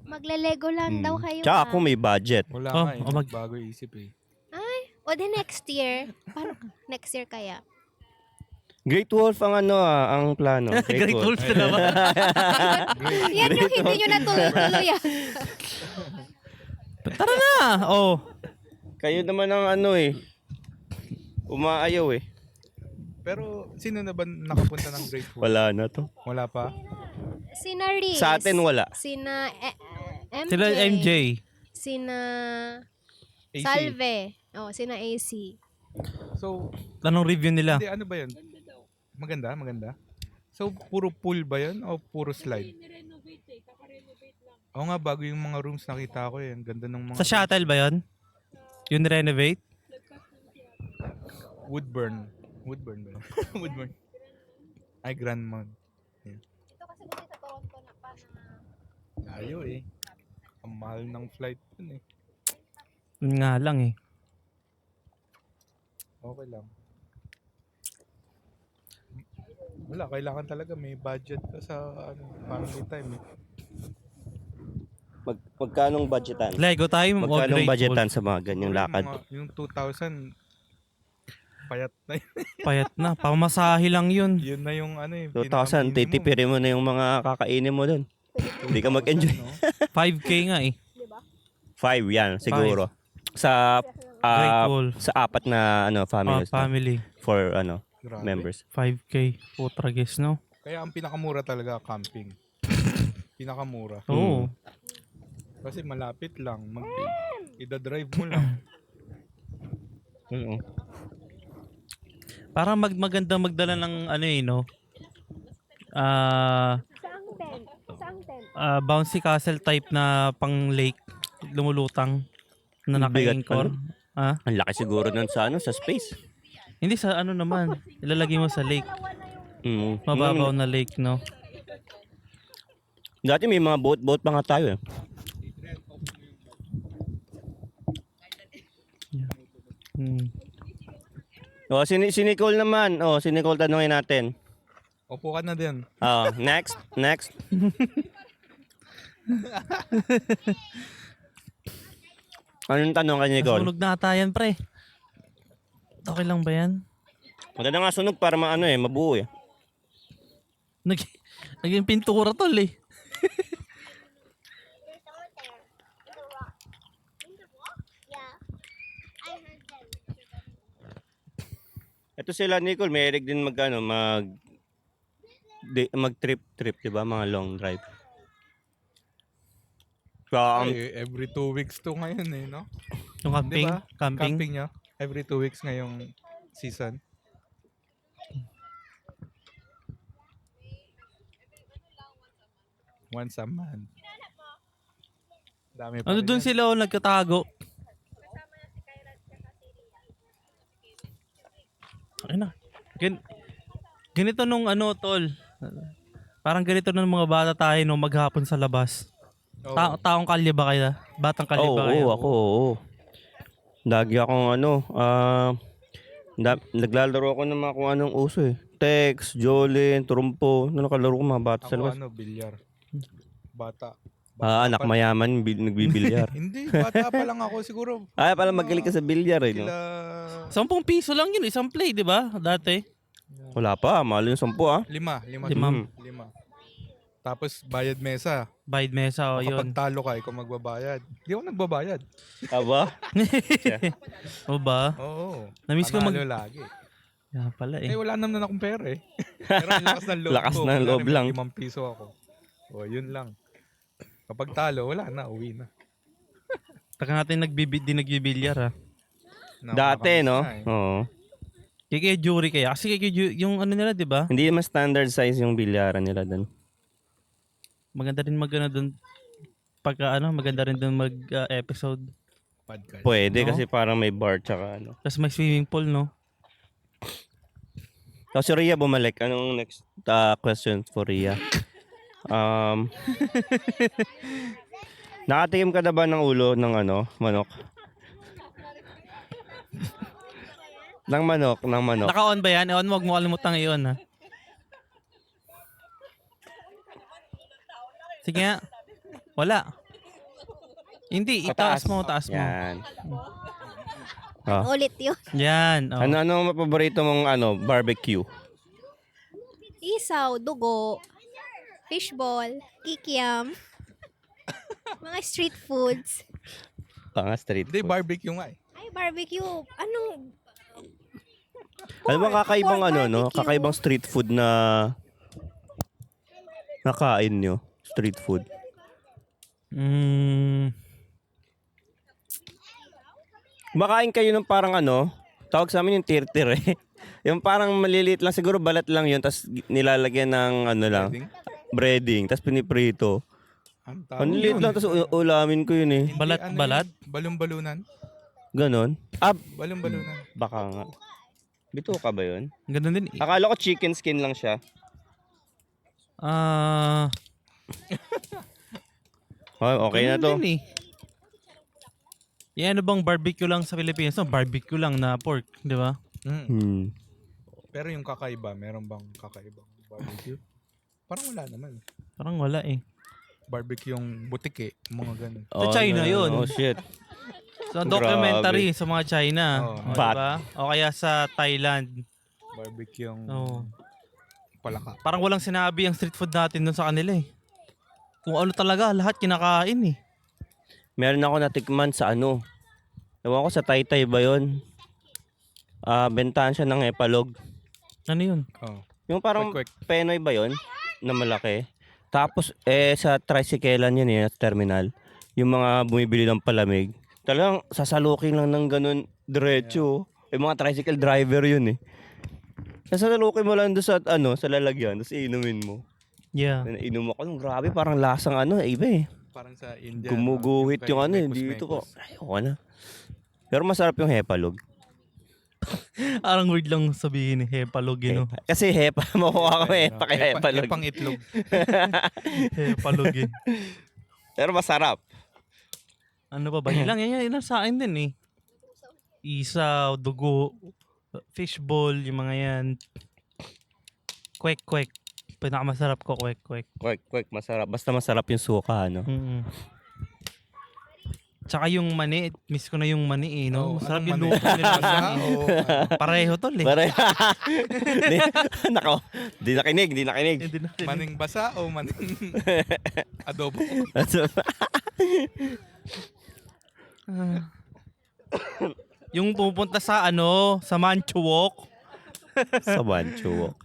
Magle-Lego land daw kayo. Tsaka ah. ako may budget. Wala Oh, nga eh. oh, Bago isip eh. O di next year. Paano next year kaya? Great Wolf ang ang plano. Great Wolf na naman. Yan yung hindi nyo natuloy ah. Tara na! Oh. Kayo naman ang umaayaw eh. Pero sino na ba nakapunta ng Great Wall? Wala na to. Wala pa? Sina Riz. Sa atin wala. Sina MJ. Sila MJ. Sina AC. Salve. Oh, sina AC. So, Anong review nila? hindi, ano ba yun? Maganda? So, puro pool ba yun? O puro slide? Oo nga, bago yung mga rooms nakita ko eh. Ang ganda ng mga Sa shuttle ba yun? Yung renovate? Woodburn ba yun? Woodburn. Ay, Grandmount. Ito kasi buti sa Toronto na pa na Layo eh. Ang mahal ng flight dun eh. Yun nga lang eh. Okay lang. Wala, kailangan talaga may budget ka sa family time eh. Magkanong budgetan? Lego time o Magkanong Great budgetan Wolf? sa mga ganyang lakad? Yung 2,000, payat na yun. Payat na. Pamasahe lang yun. Yun na yung ano eh. 2,000, titipirin mo na yung mga kakainin mo dun. Hindi ka mag-enjoy. 5K nga eh. 5 yan, siguro. Sa Great Wolf. sa apat na families na, Family. for Grabe. members. 5K. Putra guess, no? Kaya ang pinakamura talaga camping. Pinakamura. Oo. Kasi malapit lang. Ida-drive mo lang. Parang maganda magdala ng ano eh, no? Saang tent? Saang tent? Bouncy castle type na pang lake. Lumulutang. na Bigat naka-anchor. Ah? Ang laki siguro nun sa sa space. Hindi sa ano naman, ilalagay mo sa lake. Mm. Mababaw na lake, no? Dati may mga boat pa nga tayo eh. Hmm. O, si Nicole naman. O, si Nicole tanungin natin. Opo ka na din. Next. Anong tanong kay Nicole? Nasunog na ata yan, pre. Okay lang ba yan? Maganda nga sunog para mabuo eh. Nag Naging pintura tol eh. Ito sila Nicole, may din mag trip, 'di ba? Mga long drive. Ay, every 2 weeks to ngayon eh, no? Yung camping, Di ba? camping. Camping nyo. Every 2 weeks ngayong season. Once a month. Dami pa Ano rin dun yan. sila nagkatago? Okay na. Ganito nung tol. Parang ganito nung mga bata tayo nung maghapon sa labas. Oo. Taong kalye ba kayo? Batang kalye ba kayo? Oo. Lagi akong naglalaro ako ng mga kung anong uso eh. Tex, Jolin, Trumpo. Nakalaro ko mga bata sa Ako labas. bilyar. Bata. Anak mayaman, nagbibilyar. Hindi, bata pa lang ako siguro. Ay, pala magaling ka sa bilyar eh, no? Kila... 10 piso lang yun, isang play, di ba? Dati. Wala pa, mahal yung 10 ah. Lima. Limam. Lima. Tapos bayad mesa. Bayad mesa, o yun. Kapag talo ka, ikaw magbabayad. Di ako nagbabayad. Aba? O ba? Oo. Namiss ko Panalo lagi. Yan pala eh. Wala naman akong pera eh. Pero ang lakas ng loob Lakas ko. ng loob Kunyari, lang. may 5 piso ako. O, yun lang. Kapag talo, wala na. Uwi na. Taka natin nagbibilyar ha. Dati, Nakakamiss no? na eh. Oo. Kaya jury kaya. Kasi yung ano nila, di ba? Hindi mas standard size yung bilyaran nila doon. Maganda rin doon. Pagka maganda rin doon mag-episode. Podcast. Pwede No? kasi parang may bar tsaka ano. Tapos may swimming pool, no? Tapos si Rhea bumalik. Anong next question for Rhea? Nakatikim ka na ba ng ulo ng manok? ng manok. Naka-on ba yan? On, wag mo kalimutang i-on ha. Sige nga. Wala. Hindi, itaas mo, taas mo. Yan. Oh. Ulit yun. Yan. Oh. Ano paborito mong barbecue? Isaw, dugo, fishball, kikiam, mga street foods. Street Hindi, food. barbecue nga eh. Ay, barbecue. Anong... Ano ba kakaibang pork no? barbecue. Kakaibang street food na nakain nyo? Street food. Makain kayo ng parang tawag sa amin yung tir-tir eh. Yung parang maliliit lang, siguro balat lang yun, tapos nilalagyan ng Breading? breading, tapos piniprito. Ang Ang liit lang, tapos ulamin ko yun eh. Hindi, Balat? Balon-balunan. Ganon. Balon-balunan. Baka nga. Bito ka ba yun? Ganun din. Akala ko chicken skin lang siya. Okay na Ganun to. din eh. Yan, ano bang barbecue lang sa Pilipinas? No, barbecue lang na pork, di ba? Hmm. Pero yung kakaiba, meron bang kakaibang barbecue? Parang wala naman. Parang wala eh. Barbecue yung butik eh. Mga ganun. Sa China yun. Oh shit. Sa documentary sa mga China. Oo. O, Bat. diba? O kaya sa Thailand. Barbecue yung Oo. palaka. Parang walang sinabi ang street food natin dun sa kanila eh. Kung ano talaga, lahat kinakain eh. Meron ako natikman sa Ewan ko sa Taytay ba yun? Bentahan siya ng epalog. Ano yun? Oh. Yung parang Quick. Penoy ba yun? Na malaki. Tapos sa tricyclean yun sa terminal. Yung mga bumibili ng palamig. Talagang sasalukin lang ng ganun diretso. Yung mga tricycle driver yun eh. Sasalukin mo lang doon sa lalagyan. Tapos iinumin mo. Yeah. Inom ako. Grabe, parang lasang iba eh. Parang sa India. Gumuguhit yung ano, may dito ko. kusmekos. Ayoko na. Pero masarap yung hepalog. Parang weird lang sabihin hepalog, you know. Kasi hepa, makuha ko hepa kaya hepalog. Hepang itlog. Hepalog eh. Pero masarap. Ano pa ba? Yun lang sa akin din eh. Isaw, dugo, fishball, yung mga yan. Kwek-kwek. Pinakamasarap ko, kwek-kwek. Kwek, masarap. Basta masarap yung suka, ano. Mm. Tsaka yung mani, miss ko na yung mani eh, no? Oh, Masarap anong yung mani? luto nila. Basa sa mani. o Pareho tol eh. Pare. Nako, di nakinig. Hindi na. maning basa o maning adobo? Yung pupunta sa ano, sa Manchuwok. Sa Manchuwok.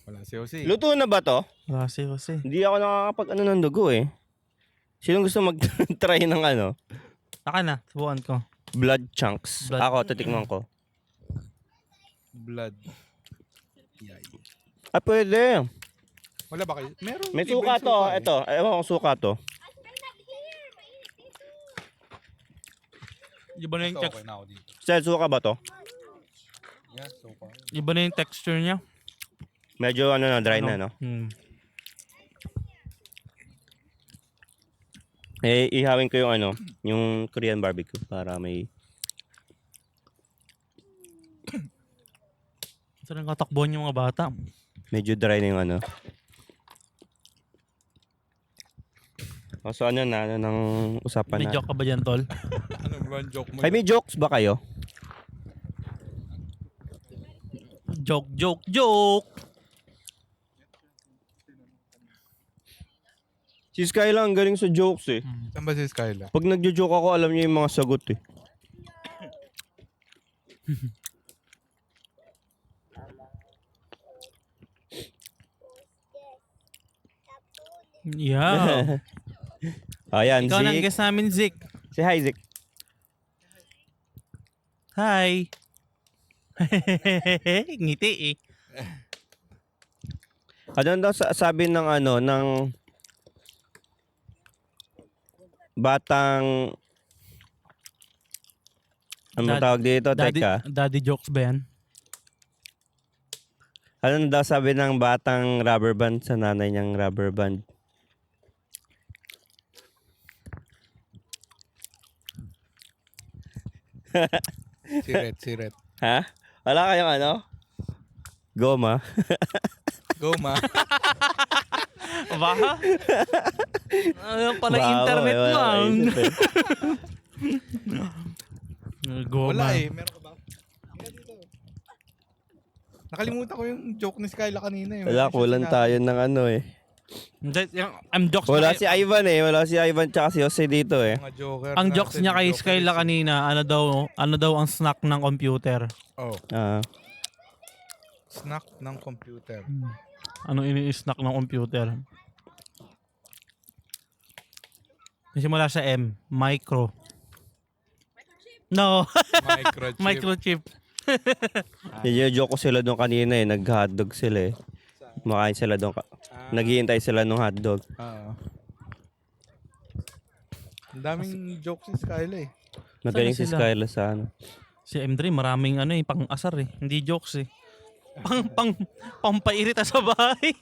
Wala si Jose. Luto na ba to? Kasi. Hindi ako nakakapag ano ng dugo eh. Sinong gusto mag-try ng ano? Saka na, subukan ko. Blood chunks. Blood. Ako, titikman ko. Blood. Yay. Ah, pwede. Wala ba kayo? Meron. May libreng suka to. eh. Ito, ewan kong suka to. Iba na yung Basta text, okay na ako dito. Sir, suka ba to? Yeah, suka. iba na yung texture niya. Medyo ano na, dry na, Ano? no? Eh, ihawin ko yung ano, yung Korean barbecue para may... Saan ang katakbuhan yung mga bata? Medyo dry na yung ano. O, so ano na, ano nang usapan May na? joke ka ba dyan, tol? Ano ba ang joke mo? Ay, may jokes ba kayo? Joke! Si Skyla ang galing sa jokes eh. Saan ba si Skyla? Pag nagjo-joke ako, alam niya yung mga sagot eh. Yeah. Ayan, Ikaw nang Zik. guest namin, Zik. Say hi, Zik. Hi. Ngiti eh. Ano daw sabi ng ano, ng batang... Ano Dad- tawag dito? Teka. Daddy jokes ba yan? Ano daw sabi ng batang rubber band sa nanay niyang rubber band? Siret. Ha? Wala kayong ano? Goma? Go, ma. Ba? Ano pala Bago internet eh, wala lang. kaisip eh. Goma. Wala eh. Meron ka ba? Nakalimutan ko yung joke ni Skyla kanina eh. Wala, kulang tayo ng ano eh. Ang jokes Wala niya si Ivan eh. Wala si Ivan tsaka si Jose dito eh. Mga joker. ang jokes niya kay Skyla kanina, ano daw ang snack ng computer. Oh, Ah, snack ng computer. Anong ini-snack ng computer? Simula sa M, micro. No, Microchip. microchip. joke ko sila doon kanina eh. Nag-hotdog sila eh. Makain sila doon. Naghihintay sila ng hotdog. Ang daming jokes si Skyla eh. Magaling si sila? Skyla sa ano. Si M3 maraming ano eh, pang-asar eh. Hindi jokes eh. Pampairita sa bahay.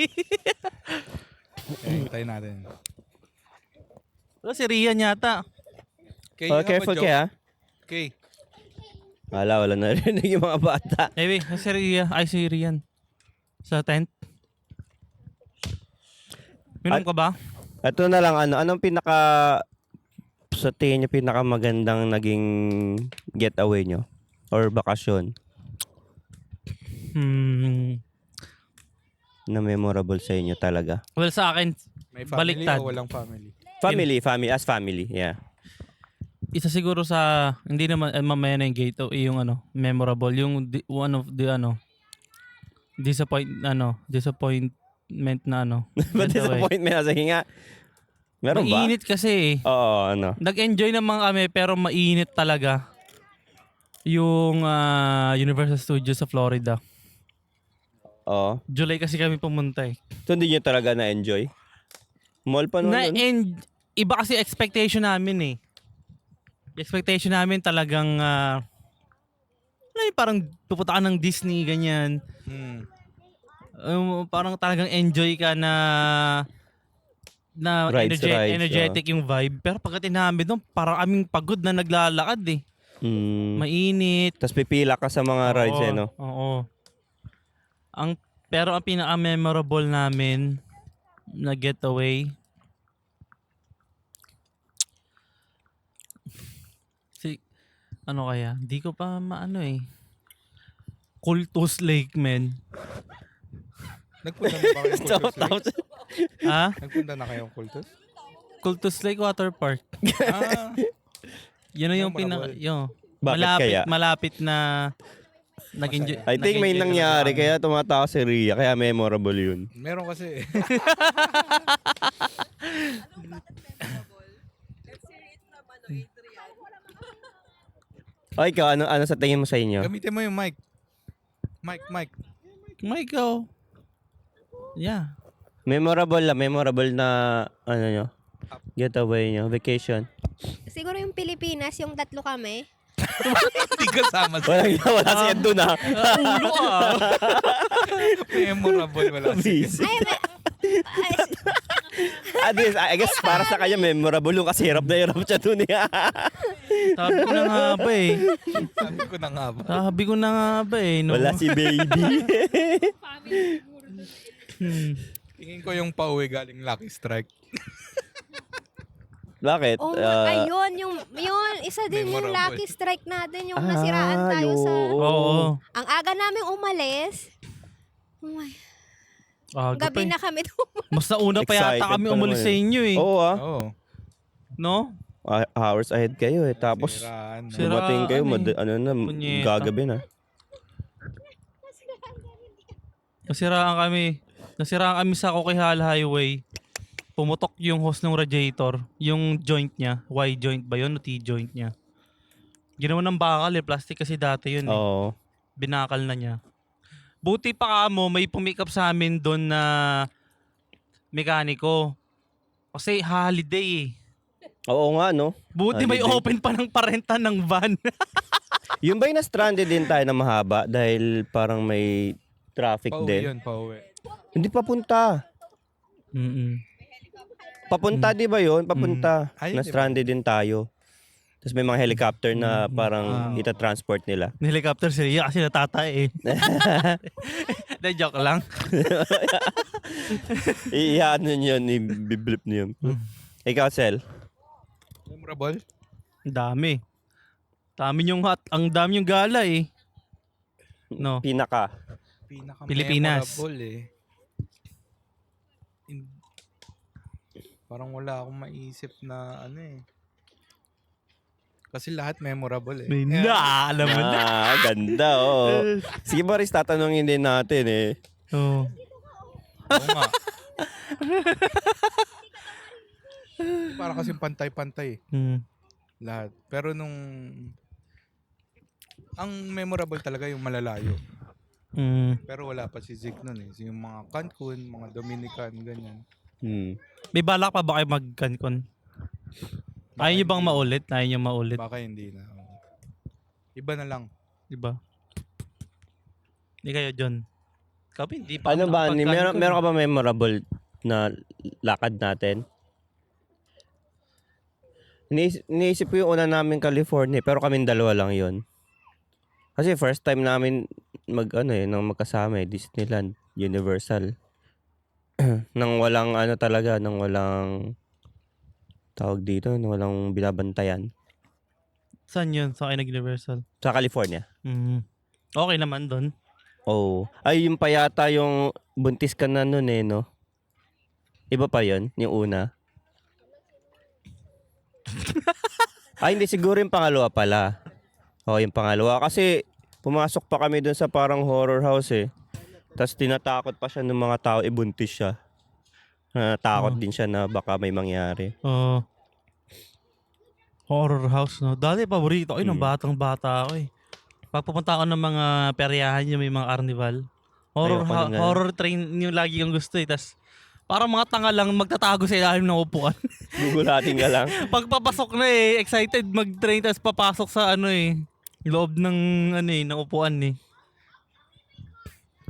Hintayin natin. Wala si Rian yata. Okay, Oh, careful kaya. Okay. Wala narinig yung mga bata. Anyway, si Rian. Sa tent. Minom ka ba? Ito na lang anong pinaka sa tingin niyo pinaka magandang naging getaway nyo or bakasyon na memorable sa inyo talaga? Well, sa akin, May family Baliktad. o walang family? Family, yeah. isa siguro sa, hindi naman, mamaya na yung gateway, yung ano, memorable. Yung one of the, disappointment na Ba't getaway. disappointment na sa hinga? Meron ba? Mainit kasi eh. Oo, Nag-enjoy naman kami pero mainit talaga. Yung Universal Studios sa Florida. Oo. July kasi kami pumunta eh. So, hindi nyo talaga na-enjoy? Mall pa naman yun. Iba kasi expectation namin eh. Expectation namin talagang ano yun, parang pupunta ka ng Disney, ganyan. Hmm. Parang talagang enjoy ka na Rides, energetic yung vibe. Pero pagdating namin doon, parang aming pagod na naglalakad eh. Mainit. Tapos pipila ka sa mga rides eh, no? Oo. Pero ang pinaka-memorable namin na getaway, ano kaya? Di ko pa maano eh. Cultus Lake, men. Nagpunta na ba kayong Cultus Lake? Ha? Nagpunta na kayong Cultus? Cultus Lake Water Park. Ah, Yun yung Memorable. Bakit malapit kaya? na nag-enjoy. I think may nangyari, kaya tumatawa si Rhea, kaya memorable yun. meron kasi. O ikaw, ano sa tingin mo sa inyo? Gamitin mo yung mic. Mic. Michael. Yeah. Memorable na, ano nyo, getaway nyo, vacation. Siguro yung Pilipinas, yung 3 kami. Hindi kasama sa Wala siya doon ha. Ulo ah. memorable. Wala siya. Ay, At least, I guess para sa kanya memorable yung kasi hirap na hirap siya doon eh. Sabi ko na nga ba eh. Sabi ko na nga ba? Sabi ko na nga ba eh. No? Wala si baby. Tingin ko yung pauwi galing Lucky Strike. Bakit? oh, ayun, yun, isa din yung Memorable. lucky strike natin, yung nasiraan tayo sa... Oo. Ang aga namin umalis. Oh my, Aga pa gabi eh. na kami dumating. Mas nauna pa yata Excited kami pa umalis naman sa eh. inyo eh. Oo Oo. No? Hours ahead kayo eh. Tapos, Siraan. Sira- dumating kayo, Siraan Punyeta. gagabi na. Nasiraan kami sa Coquihal Highway. Pumutok yung hose ng radiator. Yung joint niya. Y joint ba yun? O T joint niya. Ginawa ng bakal eh. Plastic kasi dati yun eh. Oo. Binakal na niya. Buti pa ka mo, may pumick up sa amin doon na mekaniko. Kasi holiday eh. Oo nga, no? Buti may Holiday. open pa ng parenta ng van. Yung ba'y na-stranded din tayo na mahaba dahil parang may traffic Pauwi din? yun, pauwi. Hindi papunta. Papunta, di ba yun? Papunta. Ay, Na-stranded din tayo. Tapos may mga helicopter na parang ita-transport nila. Helicopter si Ria kasi natatay eh. De, joke lang. Iyaano yun, i-blip niyo. Ikaw, Sel? Memorable? Ang dami. Ang dami yung gala eh. No. Pinaka. Pilipinas. Memorable eh. Parang wala akong maisip na ano eh. Kasi lahat memorable eh. May na, alam mo na. Ganda, oo. Sige, Boris, tatanungin din natin eh. Oh. Oo nga. Para kasi pantay-pantay eh. Lahat. Pero ang memorable talaga yung malalayo. Pero wala pa si Zik nun eh. Yung mga Cancun, mga Dominican, ganyan. May balak pa ba kayo mag-Cancun? Ayaw nyo bang maulit? Ayaw nyo maulit? Baka hindi na. Iba na lang. Diba? Hindi kayo, John. Kapi, hindi pa. Ano ba, nakapag-Cancun. meron ka ba memorable na lakad natin? Iniisip ko yung una namin California, pero kaming dalawa lang yon. Kasi first time namin nang magkasama Disneyland, Universal. Nang walang nang walang tawag dito, nang walang binabantayan. Saan yun? Sa kayo nag-Universal? Sa California. Okay naman doon. Oh. Ay, yung pa yata yung buntis ka na nun eh, no? Iba pa yon yung una. Ay, hindi. Siguro yung pangalawa pala. Oo, yung pangalawa. Kasi pumasok pa kami dun sa parang horror house eh. Tapos tinatakot pa siya ng mga tao, ibuntis siya. Takot din siya na baka may mangyari. Horror house, no? Dati paborito ko, nung batang-bata ako eh. Pag pupunta ako ng mga peryahan yung may mga carnival, Horror, Ayoko ng ganun. horror train yung lagi kong gusto eh. Tas parang mga tanga lang magtatago sa ilalim ng upuan. Gugulatin ka lang. Pagpapasok na eh, excited mag-train tas papasok sa ano eh, loob ng ano eh, ng upuan eh.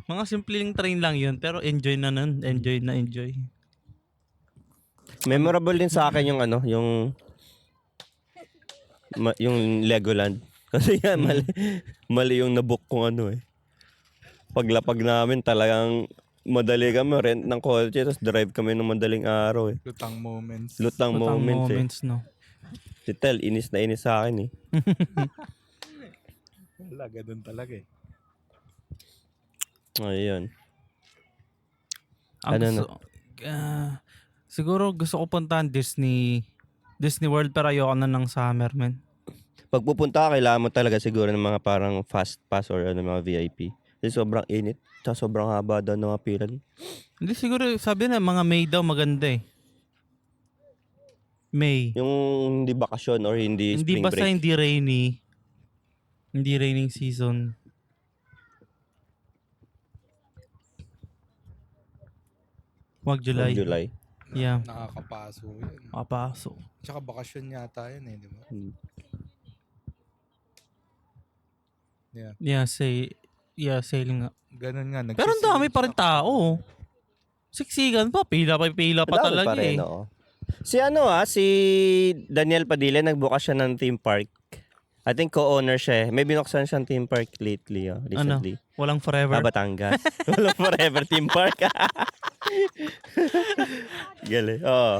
Mga simpleng train lang yun, pero enjoy na nun. Enjoy na enjoy. Memorable din sa akin yung ano, yung Legoland. Kasi yan, mali yung nabook kong ano eh. Paglapag namin talagang madali kami, rent ng kotse, tapos drive kami ng madaling araw eh. Lutang moments. Lutang Butang moments eh. moments, no? Si Tel, inis na inis sa akin eh. Wala, ganun talaga eh. Ayun. Ang Ano gusto, siguro gusto ko puntahan Disney World pero ayoko na ng summer, man. Pag pupunta ka, kailangan mo talaga siguro ng mga parang fast pass or ano, mga VIP. Kasi sobrang init. Tsaka sobrang haba daw ng mga pila. Hindi siguro, sabi na mga May daw maganda eh. May. Yung hindi bakasyon or hindi Hindi spring basta break. hindi rainy. Hindi raining season. Wag July. July. Yeah. Nakakapaso yun. Papasok. Tsaka bakasyon yata yun eh, di ba? Yeah, sailing nga. Ganun nga. Pero ang dami pa rin tao. Siksikan pa, pila pa Madami talaga pa rin, eh. oo. Si Daniel Padilla, nagbukas siya ng theme park. I think co-owner siya eh. May binuksan siyang theme park recently. Walang forever. Batangas. Walang forever theme park. Gali. Oo.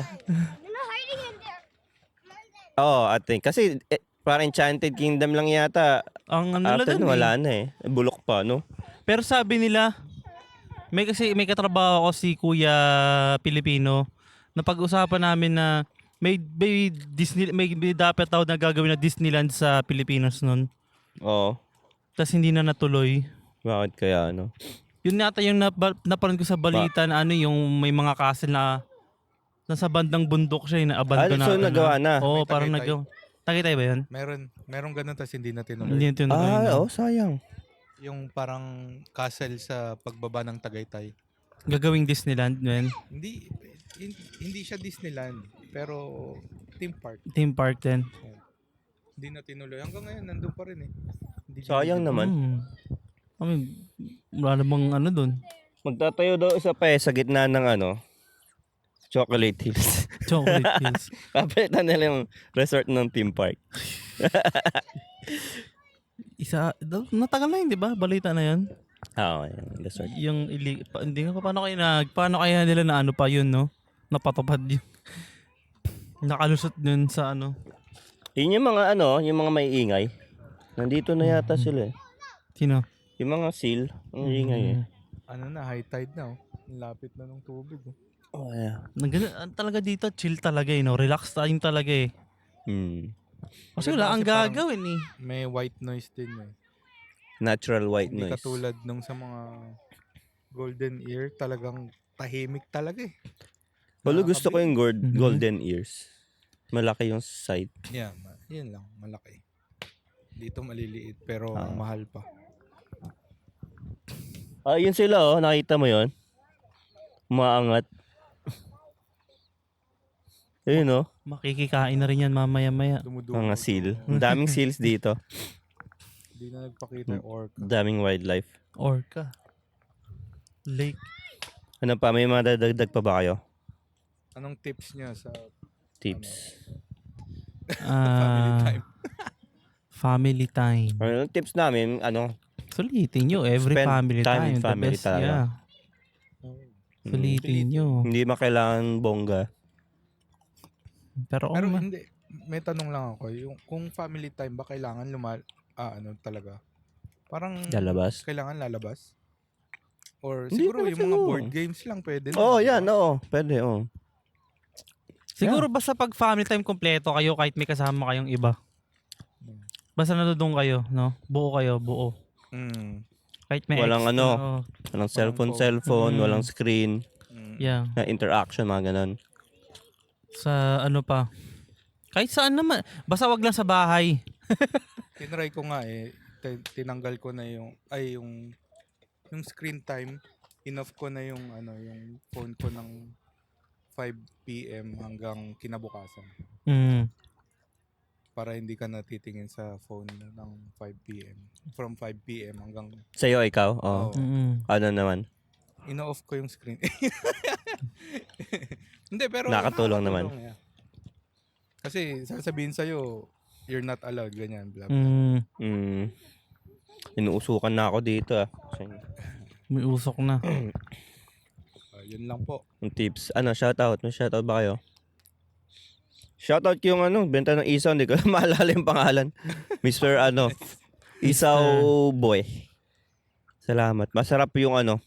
Oo, I think. Kasi parang Enchanted Kingdom lang yata. Ang ano After lang nun, wala na eh. Bulok pa, no? Pero sabi nila, may katrabaho ako si Kuya Pilipino na pag-usapan namin na may dapat daw na gagawin na Disneyland sa Pilipinas nun. Oo. Tapos hindi na natuloy. Bakit kaya, ano? Yun yata yung napanood ko sa balita na ano yung may mga castle na nasa bandang bundok siya yung abandonado so nagawa na? Oo, May parang Tagaytay. nagawa. Tagaytay ba yun? Meron ganun tas hindi na tinuloy. Hindi yun tinuloy na. Sayang. Yung parang castle sa pagbaba ng Tagaytay. Gagawing Disneyland yun. Hindi siya Disneyland, pero theme park. Theme park din. Hindi na tinuloy. Hanggang ngayon, nandun pa rin eh. Hindi Sayang naman. I mean, wala namang ano dun. Magtatayo daw isa pa eh sa gitna ng ano, Chocolate Hills. Chocolate Hills. Papalitan nila yung resort ng theme park. Natagal na yun, di ba? Balita na yun. Oo, yung resort. Hindi nga paano kaya nila na ano pa yun, no? Napatupad yun. Nakalusot dun sa ano. Yun yung mga ano, yung mga may ingay. Nandito na yata sila eh. Sino? Yung mga seal, ang ingay eh. Ano na, high tide na oh. Ang lapit na ng tubig oh. Oh, yeah. Talaga dito, chill talaga eh, no? Relax time talaga eh. Kasi wala ang Maganda kasi gagawin eh. May white noise din eh. Natural white Hindi noise. katulad nung sa mga Golden Ear, talagang tahimik talaga eh. Although gusto ko yung Mhm. golden ears. Malaki yung side. Yeah, yun lang, malaki. Dito maliliit pero Ah. mahal pa. Yun sila oh, nakita mo yun? Umaangat. Ayun oh, Makikikain na rin yan mamaya-maya. Dumudugo. mga seal. Ang daming seals dito. Hindi na nagpakita yung orca. Daming wildlife. Orca. Lake. Ano pa, may mga dadagdag pa ba kayo? Anong tips niya sa Tips. family time? Family time. Ano tips namin, ano, Sulitin nyo. Every Spend family time time. with The family best. talaga. Yeah. Sulitin nyo. hindi makailangan bongga. Pero, Pero hindi, may tanong lang ako, yung kung family time ba kailangan ano talaga? Parang Lalabas. kailangan lalabas? Or Hindi siguro naman yung mga siguro. board games lang pwede na. Oo, di ba? yan, oo. Pwede, oo. siguro basta pag family time kompleto kayo kahit may kasama kayong iba. Basta nandun kayo, no? Buo kayo, buo. Mm. Kahit may Walang extra, ano. oh. Walang phone. cellphone, Mm. walang screen, Mm. Yeah. na interaction, mga ganun. Sa ano pa. Kahit saan naman. Basta wag lang sa bahay. Tinry ko nga eh, tinanggal ko na yung yung screen time, enough ko na yung ano, yung phone ko ng 5 PM hanggang kinabukasan Mm. para hindi ka natitingin sa phone mo ng 5 PM. From 5 PM hanggang Sa'yo, ikaw? Oo. Oo. Mm. Ano naman? ino-off ko yung screen. Hindi, pero Nakakatulong naman. yeah. Kasi sasabihin sa'yo, you're not allowed, ganyan, blah, blah. Mm. Mm. Inuusukan na ako dito ah. May usok na. Yun lang po. Yung tips. Ano, shoutout? May shoutout ba kayo? Shoutout ko yung ano, benta ng isaw. Hindi ko maalala yung pangalan. Mr. ano, Isaw Boy. Salamat. Masarap yung ano.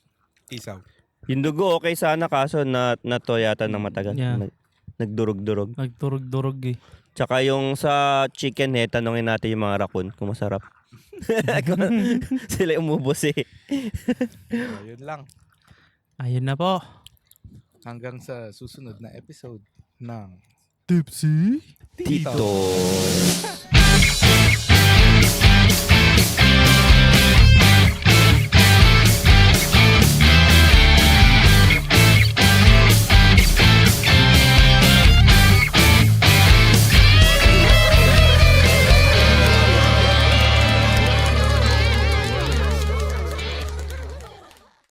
Isaw. Yung dugo okay sana kaso nato yata ng matagal. Yeah. Nagdurog-durog. Nagturog-durog eh. Tsaka yung sa chicken head, tanongin natin yung mga raccoon kung masarap. Sila umubos eh. Yun lang. Ayun na po. Hanggang sa susunod na episode ng Tipsy Tito.